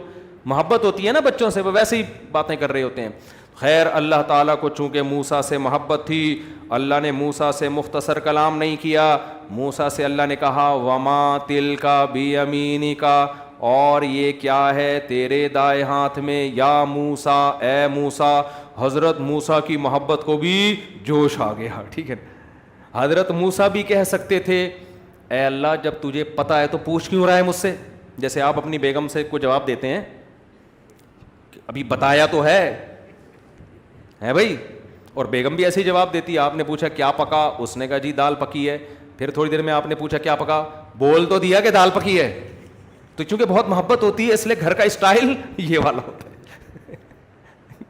محبت ہوتی ہے نا بچوں سے، وہ ویسے ہی باتیں کر رہے ہوتے ہیں. خیر اللہ تعالیٰ کو چونکہ موسیٰ سے محبت تھی، اللہ نے موسیٰ سے مختصر کلام نہیں کیا. موسیٰ سے اللہ نے کہا وما تلکا بیمینکا، اور یہ کیا ہے تیرے دائیں ہاتھ میں، یا موسیٰ، اے موسیٰ. حضرت موسیٰ کی محبت کو بھی جوش آ گیا. ٹھیک ہے، حضرت موسیٰ بھی کہہ سکتے تھے اے اللہ جب تجھے پتہ ہے تو پوچھ کیوں رہا ہے مجھ سے؟ جیسے آپ اپنی بیگم سے کو جواب دیتے ہیں ابھی بتایا تو ہے بھائی، اور بیگم بھی ایسے ہی جواب دیتی ہے. آپ نے پوچھا کیا پکا, اس نے کہا جی دال پکی ہے. پھر تھوڑی دیر میں آپ نے پوچھا کیا پکا, بول تو دیا کہ دال پکی ہے. تو چونکہ بہت محبت ہوتی ہے اس لیے گھر کا اسٹائل یہ والا ہوتا ہے,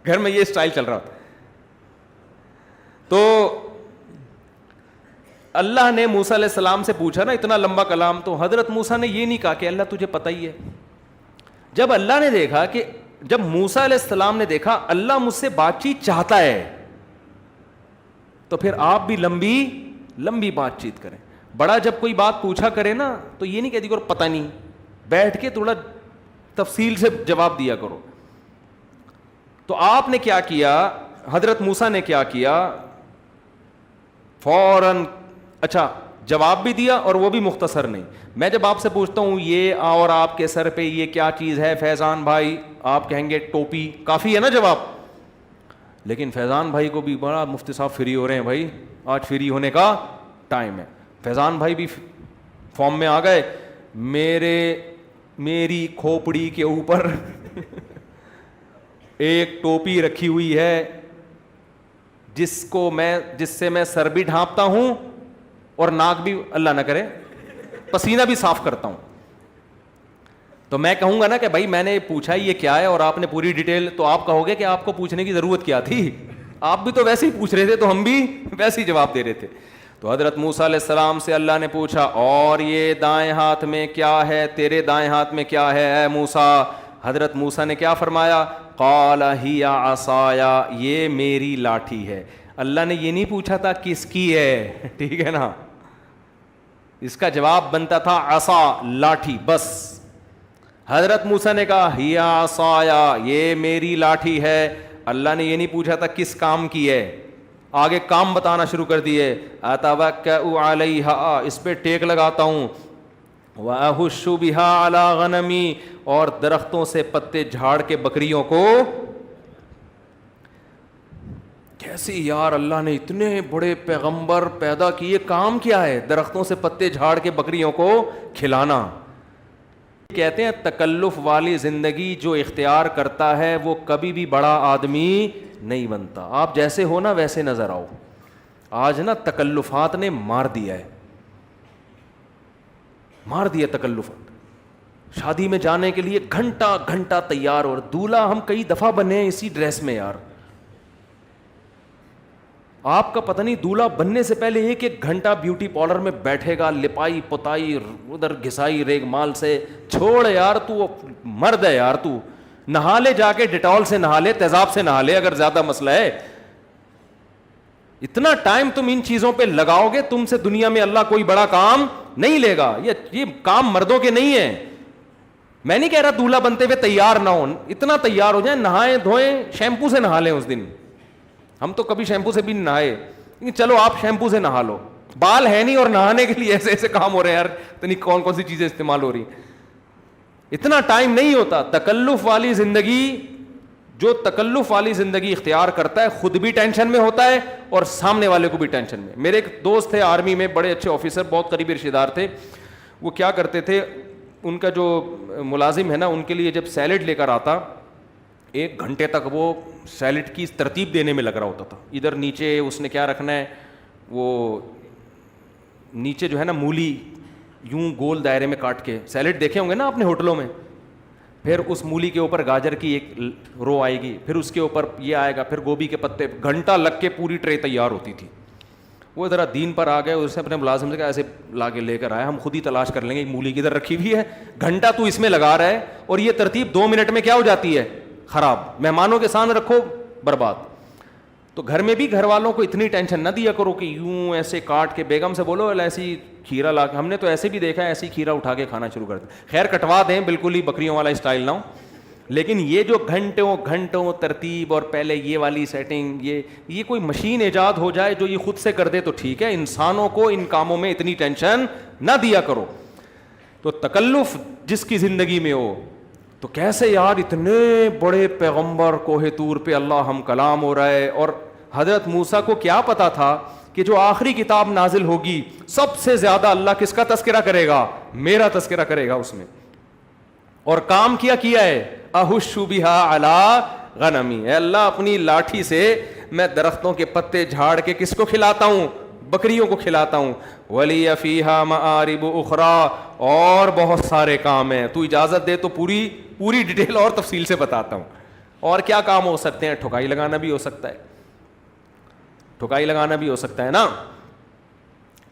گھر میں یہ اسٹائل چل رہا ہوتا ہے. تو اللہ نے موسیٰ علیہ السلام سے پوچھا نا اتنا لمبا کلام, تو حضرت موسیٰ نے یہ نہیں کہا کہ اللہ تجھے پتہ ہی ہے. جب اللہ نے دیکھا کہ جب موسیٰ علیہ السلام نے دیکھا اللہ مجھ سے بات چیت چاہتا ہے, تو پھر آپ بھی لمبی لمبی بات چیت کریں. بڑا جب کوئی بات پوچھا کرے نا تو یہ نہیں کہتی کرو پتہ نہیں, بیٹھ کے تھوڑا تفصیل سے جواب دیا کرو. تو آپ نے کیا کیا, حضرت موسیٰ نے کیا کیا, فوراً اچھا جواب بھی دیا اور وہ بھی مختصر نہیں. میں جب آپ سے پوچھتا ہوں یہ اور آپ کے سر پہ یہ کیا چیز ہے فیضان بھائی, آپ کہیں گے ٹوپی, کافی ہے نا جواب. لیکن فیضان بھائی کو بھی بڑا مفتی صاحب فری ہو رہے ہیں بھائی, آج فری ہونے کا ٹائم ہے. فیضان بھائی بھی فارم میں آ گئے, میری کھوپڑی کے اوپر ایک ٹوپی رکھی ہوئی ہے جس سے میں سر بھی ڈھانپتا ہوں اور ناک بھی اللہ نہ کرے پسینہ بھی صاف کرتا ہوں. تو میں کہوں گا نا کہ بھائی میں نے پوچھا یہ کیا ہے اور آپ نے پوری ڈیٹیل, تو آپ کہو گے کہ آپ کو پوچھنے کی ضرورت کیا تھی, آپ بھی تو ویسے ہی پوچھ رہے تھے تو ہم بھی ویسے ہی جواب دے رہے تھے. تو حضرت موسیٰ علیہ السلام سے اللہ نے پوچھا اور یہ دائیں ہاتھ میں کیا ہے, تیرے دائیں ہاتھ میں کیا ہے اے موسیٰ. حضرت موسیٰ نے کیا فرمایا, قال ہی عصایا, یہ میری لاٹھی ہے. اللہ نے یہ نہیں پوچھا تھا کس کی ہے, ٹھیک ہے نا, اس کا جواب بنتا تھا عصا, لاٹھی, بس. حضرت موسیٰ نے کہا ہی عصایا, یہ میری لاٹھی ہے. اللہ نے یہ نہیں پوچھا تھا کس کام کی ہے, آگے کام بتانا شروع کر دیے. اتوکئ علیہا, اس پہ ٹیک لگاتا ہوں. واہش بہا علی غنمی, اور درختوں سے پتے جھاڑ کے بکریوں کو. کیسے یار, اللہ نے اتنے بڑے پیغمبر پیدا کیے, کام کیا ہے درختوں سے پتے جھاڑ کے بکریوں کو کھلانا. کہتے ہیں تکلف والی زندگی جو اختیار کرتا ہے وہ کبھی بھی بڑا آدمی نہیں بنتا. آپ جیسے ہو نا ویسے نظر آؤ. آج نا تکلفات نے مار دیا ہے, مار دیا تکلفات. شادی میں جانے کے لیے گھنٹہ گھنٹہ تیار, اور دولہا ہم کئی دفعہ بنے ہیں اسی ڈریس میں. یار آپ کا پتہ نہیں دولہا بننے سے پہلے ایک ایک گھنٹہ بیوٹی پارلر میں بیٹھے گا, لپائی پتائی ادھر گھسائی ریگ مال سے. چھوڑ یار, تو مرد ہے یار, تو نہا لے جا کے, ڈیٹول سے نہا لے, تیزاب سے نہا لے اگر زیادہ مسئلہ ہے. اتنا ٹائم تم ان چیزوں پہ لگاؤ گے, تم سے دنیا میں اللہ کوئی بڑا کام نہیں لے گا. یہ کام مردوں کے نہیں ہیں. میں نہیں کہہ رہا دولہا بنتے ہوئے تیار نہ ہو, اتنا تیار ہو جائیں, نہائیں دھوئیں, شیمپو سے نہا لیں اس دن. ہم تو کبھی شیمپو سے بھی نہیں نہائے, چلو آپ شیمپو سے نہا لو, بال ہے نہیں اور نہانے کے لیے ایسے ایسے کام ہو رہے ہیں یار, اتنی کون کون سی چیزیں استعمال ہو رہی. اتنا ٹائم نہیں ہوتا. تکلف والی زندگی, جو تکلف والی زندگی اختیار کرتا ہے خود بھی ٹینشن میں ہوتا ہے اور سامنے والے کو بھی ٹینشن میں. میرے ایک دوست تھے آرمی میں, بڑے اچھے آفیسر, بہت قریبی رشتے دار تھے. وہ کیا کرتے تھے, ان کا جو ملازم ہے نا ان کے لیے جب سیلڈ لے کر آتا, ایک گھنٹے تک وہ سیلڈ کی ترتیب دینے میں لگ رہا ہوتا تھا. ادھر نیچے اس نے کیا رکھنا ہے, وہ نیچے جو ہے نا مولی یوں گول دائرے میں کاٹ کے, سیلڈ دیکھے ہوں گے نا آپ نے ہوٹلوں میں, پھر اس مولی کے اوپر گاجر کی ایک رو آئے گی, پھر اس کے اوپر یہ آئے گا, پھر گوبھی کے پتے, گھنٹہ لگ کے پوری ٹرے تیار ہوتی تھی. وہ ذرا دین پر آ گئے, اس نے اپنے ملازم سے کہا ایسے لا کے لے کر آئے, ہم خود ہی تلاش کر لیں گے مولی کدھر رکھی ہوئی ہے. گھنٹہ تو اس میں لگا رہا ہے اور یہ ترتیب 2 منٹ میں کیا ہو جاتی ہے, خراب. مہمانوں کے سامنے رکھو, برباد. تو گھر میں بھی گھر والوں کو اتنی ٹینشن نہ دیا کرو کہ یوں ایسے کاٹ کے, بیگم سے بولو ایسی کھیرا لا کے, ہم نے تو ایسے بھی دیکھا ہے ایسی کھیرا اٹھا کے کھانا شروع کر دیں. خیر کٹوا دیں, بالکل ہی بکریوں والا اسٹائل نہ ہو, لیکن یہ جو گھنٹوں گھنٹوں ترتیب اور پہلے یہ والی سیٹنگ, یہ کوئی مشین ایجاد ہو جائے جو یہ خود سے کر دے تو ٹھیک ہے. انسانوں کو ان کاموں میں اتنی ٹینشن نہ دیا کرو. تو تکلف جس کی زندگی میں ہو, تو کیسے یار اتنے بڑے پیغمبر کوہ طور پہ اللہ ہم کلام ہو رہا ہے, اور حضرت موسیٰ کو کیا پتا تھا کہ جو آخری کتاب نازل ہوگی سب سے زیادہ اللہ کس کا تذکرہ کرے گا, میرا تذکرہ کرے گا اس میں. اور کام کیا ہے, اہش بہا علی غنمی, اے اللہ اپنی لاٹھی سے میں درختوں کے پتے جھاڑ کے کس کو کھلاتا ہوں؟ بکریوں کو کھلاتا ہوں. ولی فیہا مآرب اخری, اور بہت سارے کام ہیں, تو اجازت دے تو پوری ڈیٹیل اور تفصیل سے بتاتا ہوں. اور کیا کام ہو سکتے ہیں؟ ٹھکائی لگانا بھی ہو سکتا ہے, ٹھکائی لگانا بھی ہو سکتا ہے نا,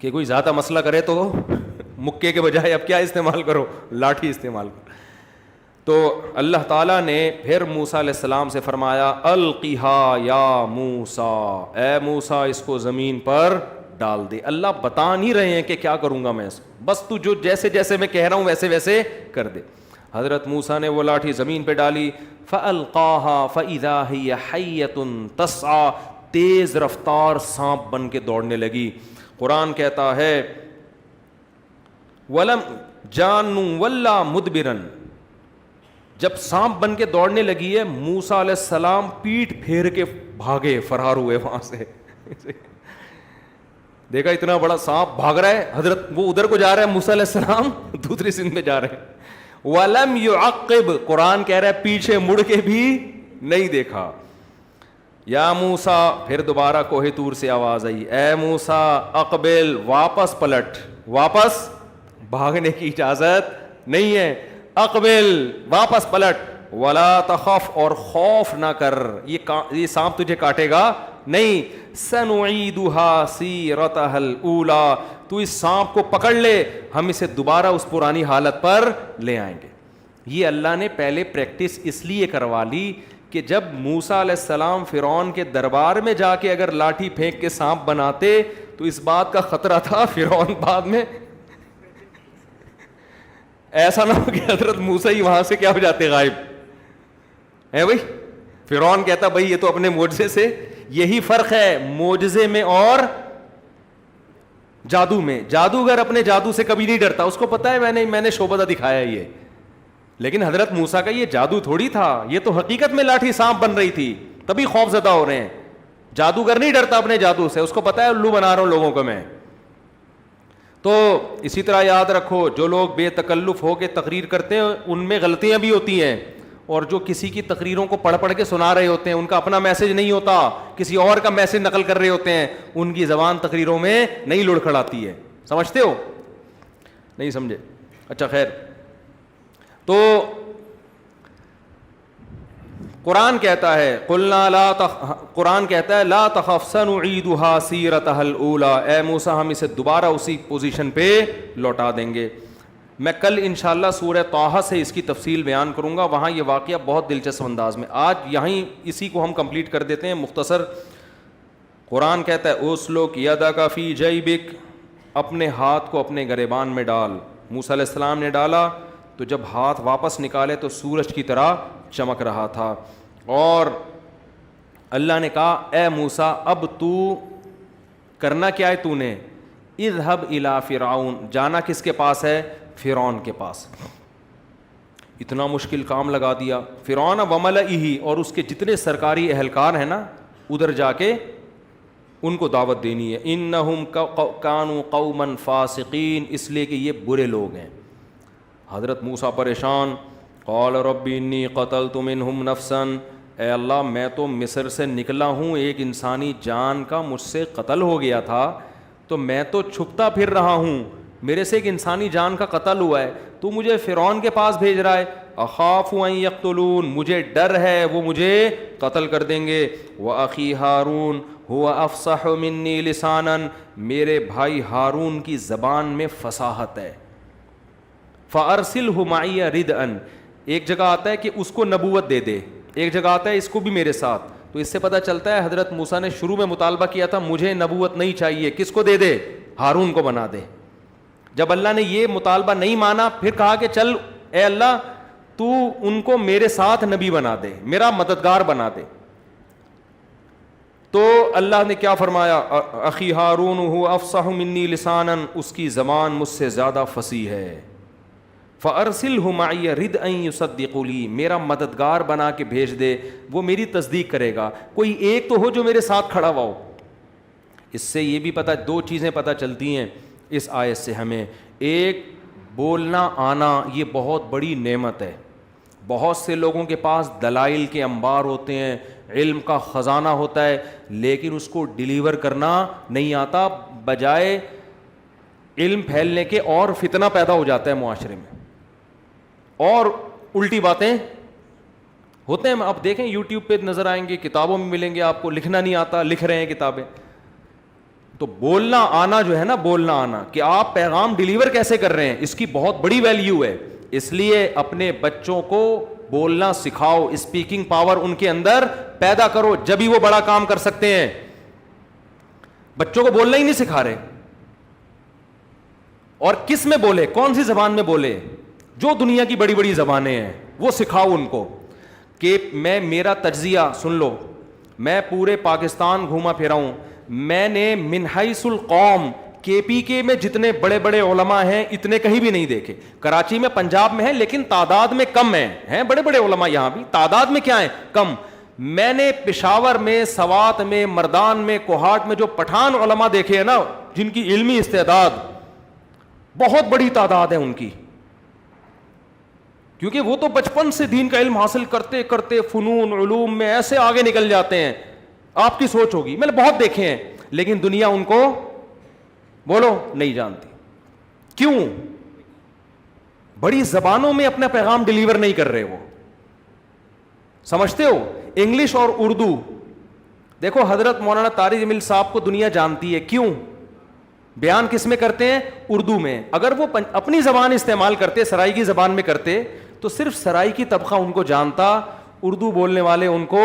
کہ کوئی زیادہ مسئلہ کرے تو مکے کے بجائے اب کیا استعمال کرو؟ لاٹھی استعمال کرو. تو اللہ تعالیٰ نے پھر موسیٰ علیہ السلام سے فرمایا القیہا یا موسیٰ, اے موسیٰ اس کو زمین پر ڈال دے. اللہ بتا نہیں رہے ہیں کہ کیا کروں گا میں اس کو, بس تو جو جیسے جیسے میں کہہ رہا ہوں ویسے ویسے کر دے. حضرت موسیٰ نے وہ لاٹھی زمین پہ ڈالی, فَأَلْقَاهَا فَإِذَا هِيَ حَيَّةٌ تَسْعَىٰ, تیز رفتار سانپ بن کے دوڑنے لگی. قرآن کہتا ہے وَلَمْ جَانٌ وَلَّا مُدْبِرًا, جب سانپ بن کے دوڑنے لگی ہے موسیٰ علیہ السلام پیٹھ پھیر کے بھاگے, فرار ہوئے وہاں سے. دیکھا اتنا بڑا سانپ بھاگ رہا ہے, حضرت وہ ادھر کو جا رہا ہے, موسیٰ علیہ السلام دوسری سمت میں جا رہے ہیں. وَلَمْ يُعَقِّبْ, قرآن کہہ رہا ہے پیچھے مڑ کے بھی نہیں دیکھا. یا موسیٰ, پھر دوبارہ کوہ طور سے آواز آئی, اے موسیٰ اقبل, واپس پلٹ, واپس بھاگنے کی اجازت نہیں ہے, اقبل واپس پلٹ, ولا تخف, اور خوف نہ کر, یہ سانپ تجھے کاٹے گا نہیں. سنعیدها سیرتها الاولی, تو اس سانپ کو پکڑ لے, ہم اسے دوبارہ اس پرانی حالت پر لے آئیں گے. یہ اللہ نے پہلے پریکٹس اس لیے کروا لی کہ جب موسیٰ علیہ السلام فرعون کے دربار میں جا کے اگر لاٹھی پھینک کے سانپ بناتے تو اس بات کا خطرہ تھا فرعون بعد میں ایسا نہ ہو کہ حضرت موسیٰ ہی وہاں سے کیا ہو جاتے, غائب ہے. بھائی فرعون کہتا بھائی یہ تو اپنے معجزے سے, یہی فرق ہے معجزے میں اور جادو میں. جادوگر اپنے جادو سے کبھی نہیں ڈرتا, اس کو پتا ہے میں نے شعبدہ دکھایا یہ. لیکن حضرت موسیٰ کا یہ جادو تھوڑی تھا, یہ تو حقیقت میں لاٹھی سانپ بن رہی تھی, تبھی خوف زدہ ہو رہے ہیں. جادوگر نہیں ڈرتا اپنے جادو سے, اس کو پتا ہے الو بنا رہا ہوں لوگوں کو میں. تو اسی طرح یاد رکھو, جو لوگ بے تکلف ہو کے تقریر کرتے ہیں ان میں غلطیاں بھی ہوتی ہیں, اور جو کسی کی تقریروں کو پڑھ پڑھ کے سنا رہے ہوتے ہیں, ان کا اپنا میسج نہیں ہوتا, کسی اور کا میسج نقل کر رہے ہوتے ہیں, ان کی زبان تقریروں میں نہیں لڑکھڑاتی ہے. سمجھتے ہو؟ نہیں سمجھے؟ اچھا خیر. تو قرآن کہتا ہے قرآن کہتا ہے لا تخف سنعیدها سیرتها الاولی, اے موسیٰ ہم اسے دوبارہ اسی پوزیشن پہ لوٹا دیں گے. میں کل انشاءاللہ سورہ طٰہٰ سے اس کی تفصیل بیان کروں گا, وہاں یہ واقعہ بہت دلچسپ انداز میں. آج یہیں اسی کو ہم کمپلیٹ کر دیتے ہیں مختصر. قرآن کہتا ہے اسلک یدک فی جیبک, اپنے ہاتھ کو اپنے گریبان میں ڈال. موسیٰ علیہ السلام نے ڈالا تو جب ہاتھ واپس نکالے تو سورج کی طرح چمک رہا تھا, اور اللہ نے کہا اے موسیٰ اب تو کرنا کیا ہے, تو نے اذهب الی فرعون, جانا کس کے پاس ہے؟ فرعون کے پاس. اتنا مشکل کام لگا دیا. فرعون وملئہ, اور اس کے جتنے سرکاری اہلکار ہیں نا, ادھر جا کے ان کو دعوت دینی ہے. انہم کانوا قوما فاسقین, اس لیے کہ یہ برے لوگ ہیں. حضرت موسیٰ پریشان, قال رب انی قتلت منہم نفسا, اے اللہ میں تو مصر سے نکلا ہوں, ایک انسانی جان کا مجھ سے قتل ہو گیا تھا, تو میں تو چھپتا پھر رہا ہوں, میرے سے ایک انسانی جان کا قتل ہوا ہے, تو مجھے فرعون کے پاس بھیج رہا ہے. اخاف ان یقتلون, مجھے ڈر ہے وہ مجھے قتل کر دیں گے. واخی ہارون هو افصح منی لسانا, میرے بھائی ہارون کی زبان میں فصاحت ہے. فارسلہ معی ردءا, ایک جگہ آتا ہے کہ اس کو نبوت دے دے, ایک جگہ آتا ہے اس کو بھی میرے ساتھ. تو اس سے پتہ چلتا ہے حضرت موسیٰ نے شروع میں مطالبہ کیا تھا مجھے نبوت نہیں چاہیے, کس کو دے دے؟ ہارون کو بنا دے. جب اللہ نے یہ مطالبہ نہیں مانا پھر کہا کہ چل اے اللہ تو ان کو میرے ساتھ نبی بنا دے, میرا مددگار بنا دے. تو اللہ نے کیا فرمایا؟ اخی ہارون هو افصح منی لسانا, اس کی زبان مجھ سے زیادہ فصیح ہے. فارسلہ معی ردءا یصدق لی, میرا مددگار بنا کے بھیج دے, وہ میری تصدیق کرے گا. کوئی ایک تو ہو جو میرے ساتھ کھڑا ہوا ہو. اس سے یہ بھی پتہ, دو چیزیں پتہ چلتی ہیں اس آیت سے ہمیں. ایک, بولنا آنا یہ بہت بڑی نعمت ہے. بہت سے لوگوں کے پاس دلائل کے انبار ہوتے ہیں, علم کا خزانہ ہوتا ہے, لیکن اس کو ڈیلیور کرنا نہیں آتا. بجائے علم پھیلنے کے اور فتنہ پیدا ہو جاتا ہے معاشرے میں, اور الٹی باتیں ہوتے ہیں. آپ دیکھیں یوٹیوب پہ نظر آئیں گے, کتابوں میں ملیں گے آپ کو, لکھنا نہیں آتا, لکھ رہے ہیں کتابیں. تو بولنا آنا جو ہے نا, بولنا آنا کہ آپ پیغام ڈیلیور کیسے کر رہے ہیں, اس کی بہت بڑی ویلیو ہے. اس لیے اپنے بچوں کو بولنا سکھاؤ, اسپیکنگ پاور ان کے اندر پیدا کرو, جبھی وہ بڑا کام کر سکتے ہیں. بچوں کو بولنا ہی نہیں سکھا رہے. اور کس میں بولے, کون سی زبان میں بولے؟ جو دنیا کی بڑی بڑی زبانیں ہیں وہ سکھاؤ ان کو. کہ میرا تجزیہ سن لو, میں پورے پاکستان گھوما پھرا ہوں, میں نے من حیث القوم KPK میں جتنے بڑے بڑے علماء ہیں اتنے کہیں بھی نہیں دیکھے. کراچی میں, پنجاب میں ہیں, لیکن تعداد میں کم ہیں بڑے بڑے علماء یہاں بھی, تعداد میں کیا ہیں, کم. میں نے پشاور میں, سوات میں, مردان میں, کوہاٹ میں جو پٹھان علماء دیکھے ہیں نا, جن کی علمی استعداد بہت بڑی تعداد ہے ان کی, کیونکہ وہ تو بچپن سے دین کا علم حاصل کرتے کرتے فنون علوم میں ایسے آگے نکل جاتے ہیں. آپ کی سوچ ہوگی, میں نے بہت دیکھے ہیں, لیکن دنیا ان کو بولو نہیں جانتی. کیوں؟ بڑی زبانوں میں اپنا پیغام ڈیلیور نہیں کر رہے. وہ سمجھتے ہو, انگلش اور اردو. دیکھو حضرت مولانا طارق جمیل صاحب کو دنیا جانتی ہے, کیوں؟ بیان کس میں کرتے ہیں؟ اردو میں. اگر وہ اپنی زبان استعمال کرتے, سرائیکی زبان میں کرتے, تو صرف سرائیکی طبقہ ان کو جانتا, اردو بولنے والے ان کو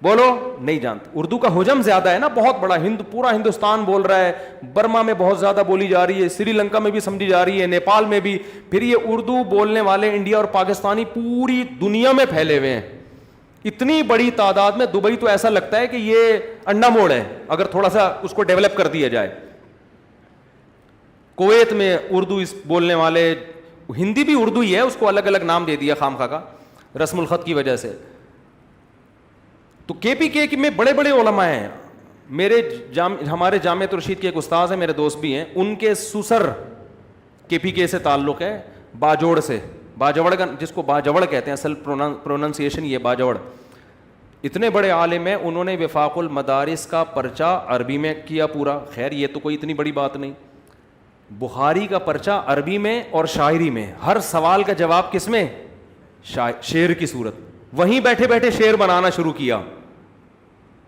بولو نہیں جانتے. اردو کا حجم زیادہ ہے نا, بہت بڑا, پورا ہندوستان بول رہا ہے, برما میں بہت زیادہ بولی جا رہی ہے, سری لنکا میں بھی سمجھی جا رہی ہے, نیپال میں بھی. پھر یہ اردو بولنے والے انڈیا اور پاکستانی پوری دنیا میں پھیلے ہوئے ہیں, اتنی بڑی تعداد میں. دبئی تو ایسا لگتا ہے کہ یہ انڈا موڑ ہے اگر تھوڑا سا اس کو ڈیولپ کر دیا جائے. کویت میں اردو بولنے والے, ہندی بھی اردو ہی ہے, اس کو الگ الگ نام دے دیا خام خواہ کا رسم الخط کی وجہ سے. تو KPK میں بڑے بڑے علماء ہیں. ہمارے جامعۃ الرشید کے ایک استاذ ہیں, میرے دوست بھی ہیں, ان کے سسر KPK سے تعلق ہے, باجوڑ سے. باجوڑ کا, جس کو باجوڑ کہتے ہیں, اصل پروننسیشن یہ باجوڑ. اتنے بڑے عالم ہیں, انہوں نے وفاق المدارس کا پرچہ عربی میں کیا پورا. خیر یہ تو کوئی اتنی بڑی بات نہیں. بخاری کا پرچہ عربی میں اور شاعری میں, ہر سوال کا جواب کس میں؟ شعر کی صورت. وہیں بیٹھے بیٹھے شعر بنانا شروع کیا.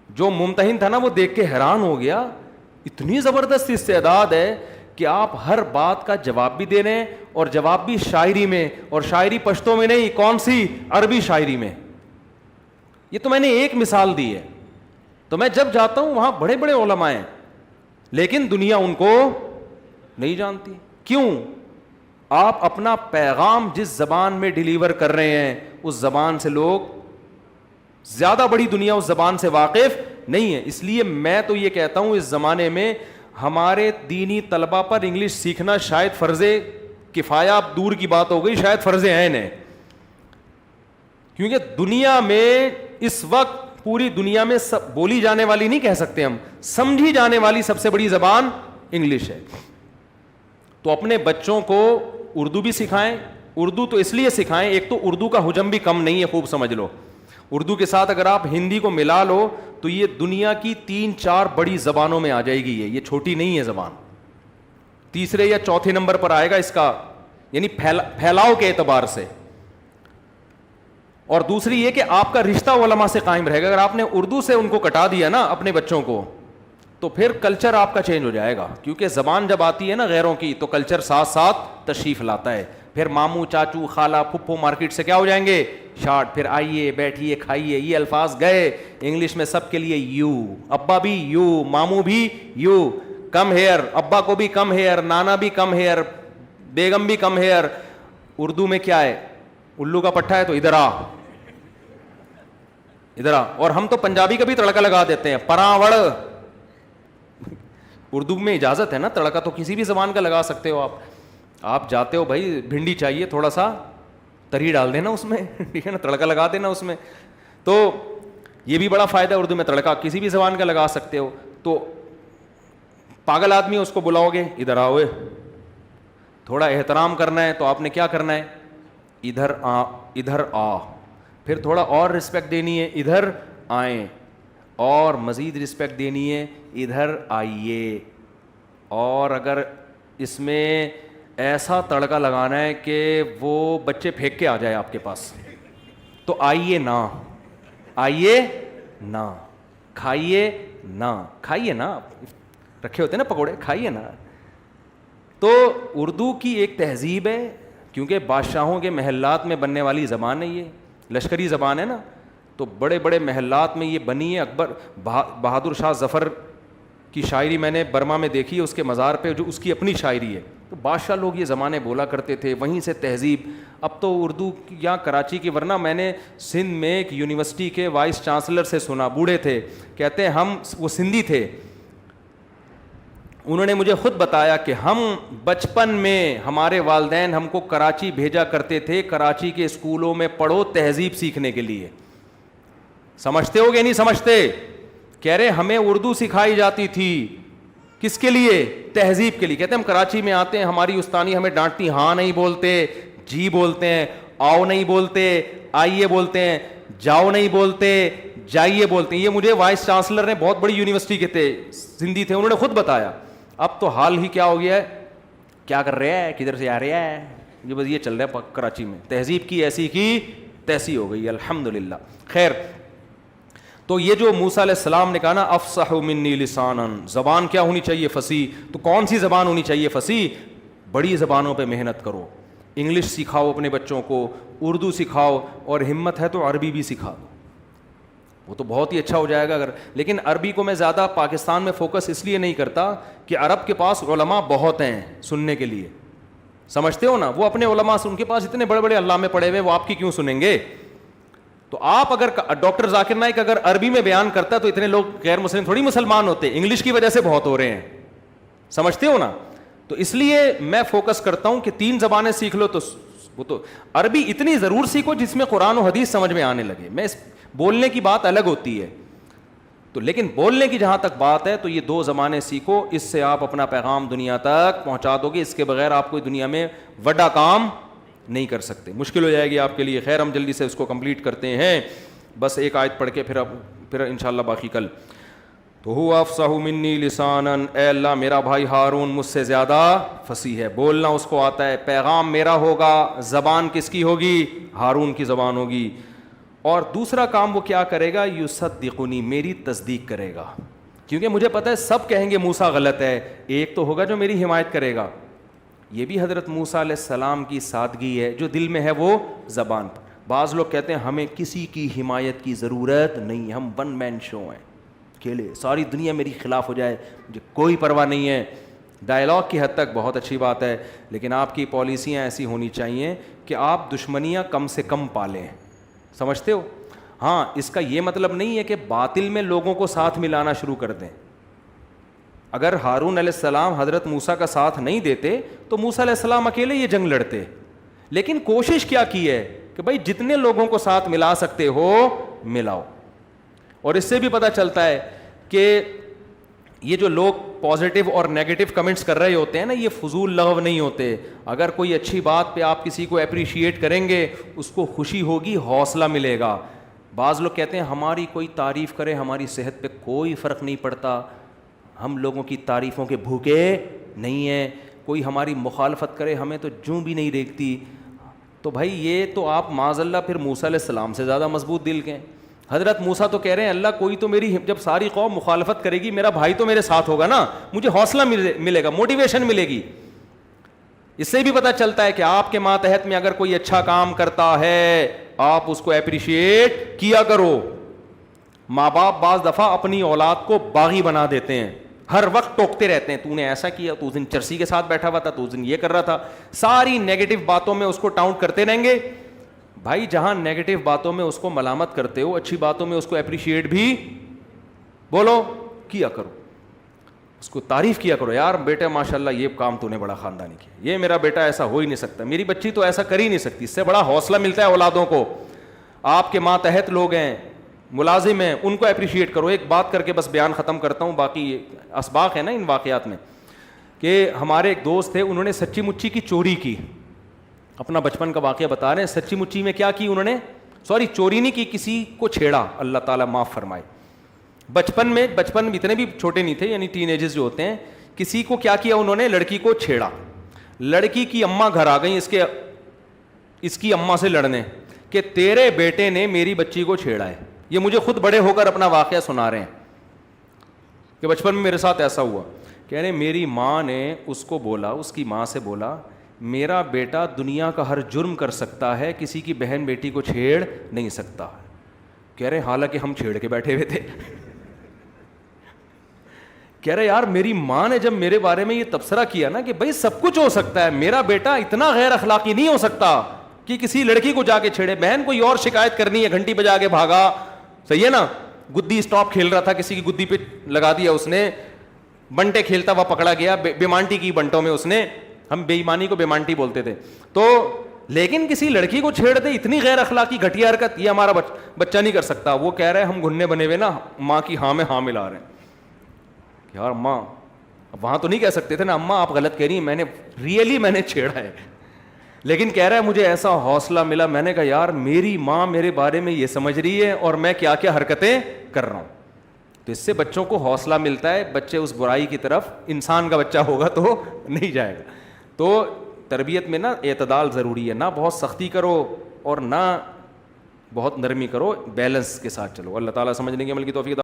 جو ممتحن تھا نا وہ دیکھ کے حیران ہو گیا, اتنی زبردست استعداد ہے کہ آپ ہر بات کا جواب بھی دے رہے ہیں, اور جواب بھی شاعری میں, اور شاعری پشتوں میں نہیں, کون سی؟ عربی شاعری میں. یہ تو میں نے ایک مثال دی ہے. تو میں جب جاتا ہوں وہاں بڑے بڑے علماء ہیں, لیکن دنیا ان کو نہیں جانتی. کیوں؟ آپ اپنا پیغام جس زبان میں ڈیلیور کر رہے ہیں اس زبان سے لوگ, زیادہ بڑی دنیا اس زبان سے واقف نہیں ہے. اس لیے میں تو یہ کہتا ہوں اس زمانے میں ہمارے دینی طلبہ پر انگلش سیکھنا شاید فرض کفایہ, اب دور کی بات ہو گئی, شاید فرض عین ہے. کیونکہ دنیا میں اس وقت, پوری دنیا میں بولی جانے والی نہیں کہہ سکتے ہم, سمجھی جانے والی سب سے بڑی زبان انگلش ہے. تو اپنے بچوں کو اردو بھی سکھائیں. اردو تو اس لیے سکھائیں, ایک تو اردو کا حجم بھی کم نہیں ہے, خوب سمجھ لو. اردو کے ساتھ اگر آپ ہندی کو ملا لو تو یہ دنیا کی 3-4 بڑی زبانوں میں آ جائے گی. یہ چھوٹی نہیں ہے زبان, تیسرے یا چوتھے نمبر پر آئے گا اس کا, یعنی پھیلاؤ کے اعتبار سے. اور دوسری یہ کہ آپ کا رشتہ علماء سے قائم رہے گا. اگر آپ نے اردو سے ان کو کٹا دیا نا اپنے بچوں کو, تو پھر کلچر آپ کا چینج ہو جائے گا. کیونکہ زبان جب آتی ہے نا غیروں کی, تو کلچر ساتھ ساتھ تشریف لاتا ہے. پھر ماموں, چاچو, خالہ, پھپھو مارکیٹ سے کیا ہو جائیں گے؟ شارٹ. پھر آئیے, بیٹھیے, کھائیے, یہ الفاظ گئے. انگلش میں سب کے لیے یو, ابا بھی یو, ماموں بھی یو, کم ہیئر, ابا کو بھی کم ہیئر, نانا بھی کم ہیئر, بیگم بھی کم ہیئر. اردو میں کیا ہے؟ الو کا پٹھا ہے تو ادھر آ, ادھر آ. اور ہم تو پنجابی کا بھی تڑکا لگا دیتے ہیں, پراوڑ. اردو میں اجازت ہے نا, تڑکا تو کسی بھی زبان کا لگا سکتے ہو آپ. آپ جاتے ہو بھائی بھنڈی چاہیے, تھوڑا سا تری ڈال دینا اس میں, ٹھیک ہے نا, تڑکا لگا دینا اس میں. تو یہ بھی بڑا فائدہ ہے اردو میں, تڑکا کسی بھی زبان کا لگا سکتے ہو. تو پاگل آدمی اس کو بلاؤ گے, ادھر آؤ, تھوڑا احترام کرنا ہے تو آپ نے کیا کرنا ہے؟ ادھر آ, ادھر آ. پھر تھوڑا اور رسپیکٹ دینی ہے ادھر آئیں, اور مزید رسپیکٹ دینی ہے ادھر آئیے, اور اگر اس میں ایسا تڑکا لگانا ہے کہ وہ بچے پھینک کے آ جائے آپ کے پاس, تو آئیے نا, آئیے نا, کھائیے نا, کھائیے نا, رکھے ہوتے ہیں نا پکوڑے, کھائیے نا. تو اردو کی ایک تہذیب ہے, کیونکہ بادشاہوں کے محلات میں بننے والی زبان ہے, یہ لشکری زبان ہے نا, تو بڑے بڑے محلات میں یہ بنی ہے. اکبر بہادر شاہ ظفر کی شاعری میں نے برما میں دیکھی ہے, اس کے مزار پہ جو اس کی اپنی شاعری ہے. تو بادشاہ لوگ یہ زمانے بولا کرتے تھے, وہیں سے تہذیب. اب تو اردو یہاں کراچی کی, ورنہ میں نے سندھ میں ایک یونیورسٹی کے وائس چانسلر سے سنا, بوڑھے تھے, کہتے ہیں وہ سندھی تھے, انہوں نے مجھے خود بتایا کہ ہم بچپن میں ہمارے والدین ہم کو کراچی بھیجا کرتے تھے, کراچی کے اسکولوں میں پڑھو تہذیب سیکھنے کے لیے. سمجھتے ہو گے نہیں سمجھتے؟ کہہ رہے ہمیں اردو سکھائی جاتی تھی, کس کے لیے؟ تہذیب کے لیے. کہتے ہیں ہم کراچی میں آتے ہیں, ہماری استانی ہمیں ڈانٹتی, ہاں نہیں بولتے, جی بولتے ہیں, آؤ نہیں بولتے, آئیے بولتے ہیں, جاؤ نہیں بولتے, جائیے بولتے ہیں. یہ مجھے وائس چانسلر نے, بہت بڑی یونیورسٹی کے تھے, سندھی تھے, انہوں نے خود بتایا. اب تو حال ہی کیا ہو گیا ہے, کیا کر رہا ہے, کدھر سے آ رہا ہے, یہ بس یہ چل رہا ہے کراچی میں. تہذیب کی ایسی کی تیسی ہو گئی الحمدللہ. خیر, تو یہ جو موسیٰ علیہ السلام نے کہا نا افصح منی لسانا, زبان کیا ہونی چاہیے؟ فصیح. تو کون سی زبان ہونی چاہیے فصیح؟ بڑی زبانوں پہ محنت کرو, انگلش سکھاؤ اپنے بچوں کو, اردو سکھاؤ, اور ہمت ہے تو عربی بھی سکھا دو, وہ تو بہت ہی اچھا ہو جائے گا. اگر لیکن عربی کو میں زیادہ پاکستان میں فوکس اس لیے نہیں کرتا کہ عرب کے پاس علماء بہت ہیں سننے کے لیے, سمجھتے ہو نا, وہ اپنے علماء سے, ان کے پاس اتنے بڑے بڑے علامے پڑے ہوئے, وہ آپ کی کیوں سنیں گے؟ تو آپ اگر ڈاکٹر ذاکر نائک اگر عربی میں بیان کرتا ہے تو اتنے لوگ غیر مسلم تھوڑی مسلمان ہوتے, انگلش کی وجہ سے بہت ہو رہے ہیں, سمجھتے ہو نا. تو اس لیے میں فوکس کرتا ہوں کہ 3 زبانیں سیکھ لو, تو وہ تو عربی اتنی ضرور سیکھو جس میں قرآن و حدیث سمجھ میں آنے لگے. میں بولنے کی بات الگ ہوتی ہے, تو لیکن بولنے کی جہاں تک بات ہے تو یہ 2 زبانیں سیکھو, اس سے آپ اپنا پیغام دنیا تک پہنچا دو گے. اس کے بغیر آپ کوئی دنیا میں بڑا کام نہیں کر سکتے, مشکل ہو جائے گی آپ کے لیے. خیر, ہم جلدی سے اس کو کمپلیٹ کرتے ہیں, بس ایک آیت پڑھ کے پھر انشاءاللہ باقی کل. تو ہوا افصح منی لسانا, اے اللہ میرا بھائی ہارون مجھ سے زیادہ فصیح ہے, بولنا اس کو آتا ہے, پیغام میرا ہوگا, زبان کس کی ہوگی؟ ہارون کی زبان ہوگی. اور دوسرا کام وہ کیا کرے گا؟ یصدقنی, میری تصدیق کرے گا, کیونکہ مجھے پتہ ہے سب کہیں گے موسیٰ غلط ہے, ایک تو ہوگا جو میری حمایت کرے گا. یہ بھی حضرت موسیٰ علیہ السلام کی سادگی ہے, جو دل میں ہے وہ زبان پر. بعض لوگ کہتے ہیں ہمیں کسی کی حمایت کی ضرورت نہیں, ہم 1 مین شو ہیں, اکیلے, ساری دنیا میری خلاف ہو جائے مجھے کوئی پرواہ نہیں ہے. ڈائلاگ کی حد تک بہت اچھی بات ہے, لیکن آپ کی پالیسیاں ایسی ہونی چاہیے کہ آپ دشمنیاں کم سے کم پالیں, سمجھتے ہو؟ ہاں, اس کا یہ مطلب نہیں ہے کہ باطل میں لوگوں کو ساتھ ملانا شروع کر دیں. اگر ہارون علیہ السلام حضرت موسیٰ کا ساتھ نہیں دیتے تو موسیٰ علیہ السلام اکیلے یہ جنگ لڑتے, لیکن کوشش کیا کی ہے کہ بھائی جتنے لوگوں کو ساتھ ملا سکتے ہو ملاؤ. اور اس سے بھی پتہ چلتا ہے کہ یہ جو لوگ پازیٹیو اور نیگیٹو کمنٹس کر رہے ہوتے ہیں نا, یہ فضول لغو نہیں ہوتے. اگر کوئی اچھی بات پہ آپ کسی کو اپریشیٹ کریں گے, اس کو خوشی ہوگی, حوصلہ ملے گا. بعض لوگ کہتے ہیں ہماری کوئی تعریف کرے, ہماری صحت پہ کوئی فرق نہیں پڑتا, ہم لوگوں کی تعریفوں کے بھوکے نہیں ہیں, کوئی ہماری مخالفت کرے ہمیں تو جوں بھی نہیں دیکھتی. تو بھائی یہ تو آپ معاذ اللہ پھر موسیٰ علیہ السلام سے زیادہ مضبوط دل کے. حضرت موسیٰ تو کہہ رہے ہیں اللہ کوئی تو میری, جب ساری قوم مخالفت کرے گی میرا بھائی تو میرے ساتھ ہوگا نا, مجھے حوصلہ ملے گا, موٹیویشن ملے گی. اس سے بھی پتہ چلتا ہے کہ آپ کے ماتحت میں اگر کوئی اچھا کام کرتا ہے آپ اس کو اپریشیٹ کیا کرو. ماں باپ بعض دفعہ اپنی اولاد کو باغی بنا دیتے ہیں, ہر وقت ٹوکتے رہتے ہیں, تو نے ایسا کیا, تو اس دن چرسی کے ساتھ بیٹھا ہوا تھا, تو اس دن یہ کر رہا تھا, ساری نیگیٹو باتوں میں اس کو ٹاؤنٹ کرتے رہیں گے. بھائی جہاں نیگیٹو باتوں میں اس کو ملامت کرتے ہو, اچھی باتوں میں اس کو اپریشیٹ بھی بولو کیا کرو, اس کو تعریف کیا کرو. یار بیٹا ماشاءاللہ یہ کام تو نے بڑا خاندانی کیا, یہ میرا بیٹا ایسا ہو ہی نہیں سکتا, میری بچی تو ایسا کر ہی نہیں سکتی. اس سے بڑا حوصلہ ملتا ہے اولادوں کو. آپ کے ماتحت لوگ ہیں, ملازم ہیں, ان کو اپریشیٹ کرو. ایک بات کر کے بس بیان ختم کرتا ہوں, باقی اسباق ہے نا ان واقعات میں, کہ ہمارے ایک دوست تھے, انہوں نے سچی مچی کی چوری کی. اپنا بچپن کا واقعہ بتا رہے ہیں, سچی مچی میں کیا کی انہوں نے؟ سوری چوری نہیں کی, کسی کو چھیڑا, اللہ تعالیٰ معاف فرمائے. بچپن میں اتنے بھی چھوٹے نہیں تھے, یعنی ٹین ایجز جو ہوتے ہیں, کسی کو کیا کیا انہوں نے, لڑکی کو چھیڑا. لڑکی کی اماں گھر آ گئیں اس کی اماں سے لڑنے کہ تیرے بیٹے نے میری بچی کو چھیڑا ہے. یہ مجھے خود بڑے ہو کر اپنا واقعہ سنا رہے ہیں کہ بچپن میں میرے ساتھ ایسا ہوا. کہہ رہے میری ماں نے اس کو بولا, اس کی ماں سے بولا, میرا بیٹا دنیا کا ہر جرم کر سکتا ہے, کسی کی بہن بیٹی کو چھیڑ نہیں سکتا. کہہ رہے حالانکہ ہم چھیڑ کے بیٹھے ہوئے تھے. کہہ رہے یار میری ماں نے جب میرے بارے میں یہ تبصرہ کیا نا کہ بھائی سب کچھ ہو سکتا ہے, میرا بیٹا اتنا غیر اخلاقی نہیں ہو سکتا کہ کسی لڑکی کو جا کے چھیڑے. بہن کوئی اور شکایت کرنی ہے, گھنٹی بجا کے بھاگا, صحیح ہے نا, گدی اسٹاپ کھیل رہا تھا, کسی کی گدی پہ لگا دیا اس نے, بنٹے کھیلتا ہوا پکڑا گیا, بیمانٹی کی بنٹوں میں اس نے, ہم بے ایمانی کو بیمانٹی بولتے تھے تو, لیکن کسی لڑکی کو چھیڑ دے, اتنی غیر اخلاقی گھٹیا حرکت, یہ ہمارا بچہ نہیں کر سکتا. وہ کہہ رہے ہم گھننے بنے ہوئے نا ماں کی ہاں میں ہاں ملا رہے ہیں. یار ماں, وہاں تو نہیں کہہ سکتے تھے نا اماں آپ غلط کہہ رہی ہیں, میں نے چھیڑا ہے. لیکن کہہ رہا ہے مجھے ایسا حوصلہ ملا, میں نے کہا یار میری ماں میرے بارے میں یہ سمجھ رہی ہے اور میں کیا کیا حرکتیں کر رہا ہوں. تو اس سے بچوں کو حوصلہ ملتا ہے, بچے اس برائی کی طرف, انسان کا بچہ ہوگا تو نہیں جائے گا. تو تربیت میں نا اعتدال ضروری ہے, نہ بہت سختی کرو اور نہ بہت نرمی کرو, بیلنس کے ساتھ چلو. اللہ تعالیٰ سمجھنے کی عمل کی توفیق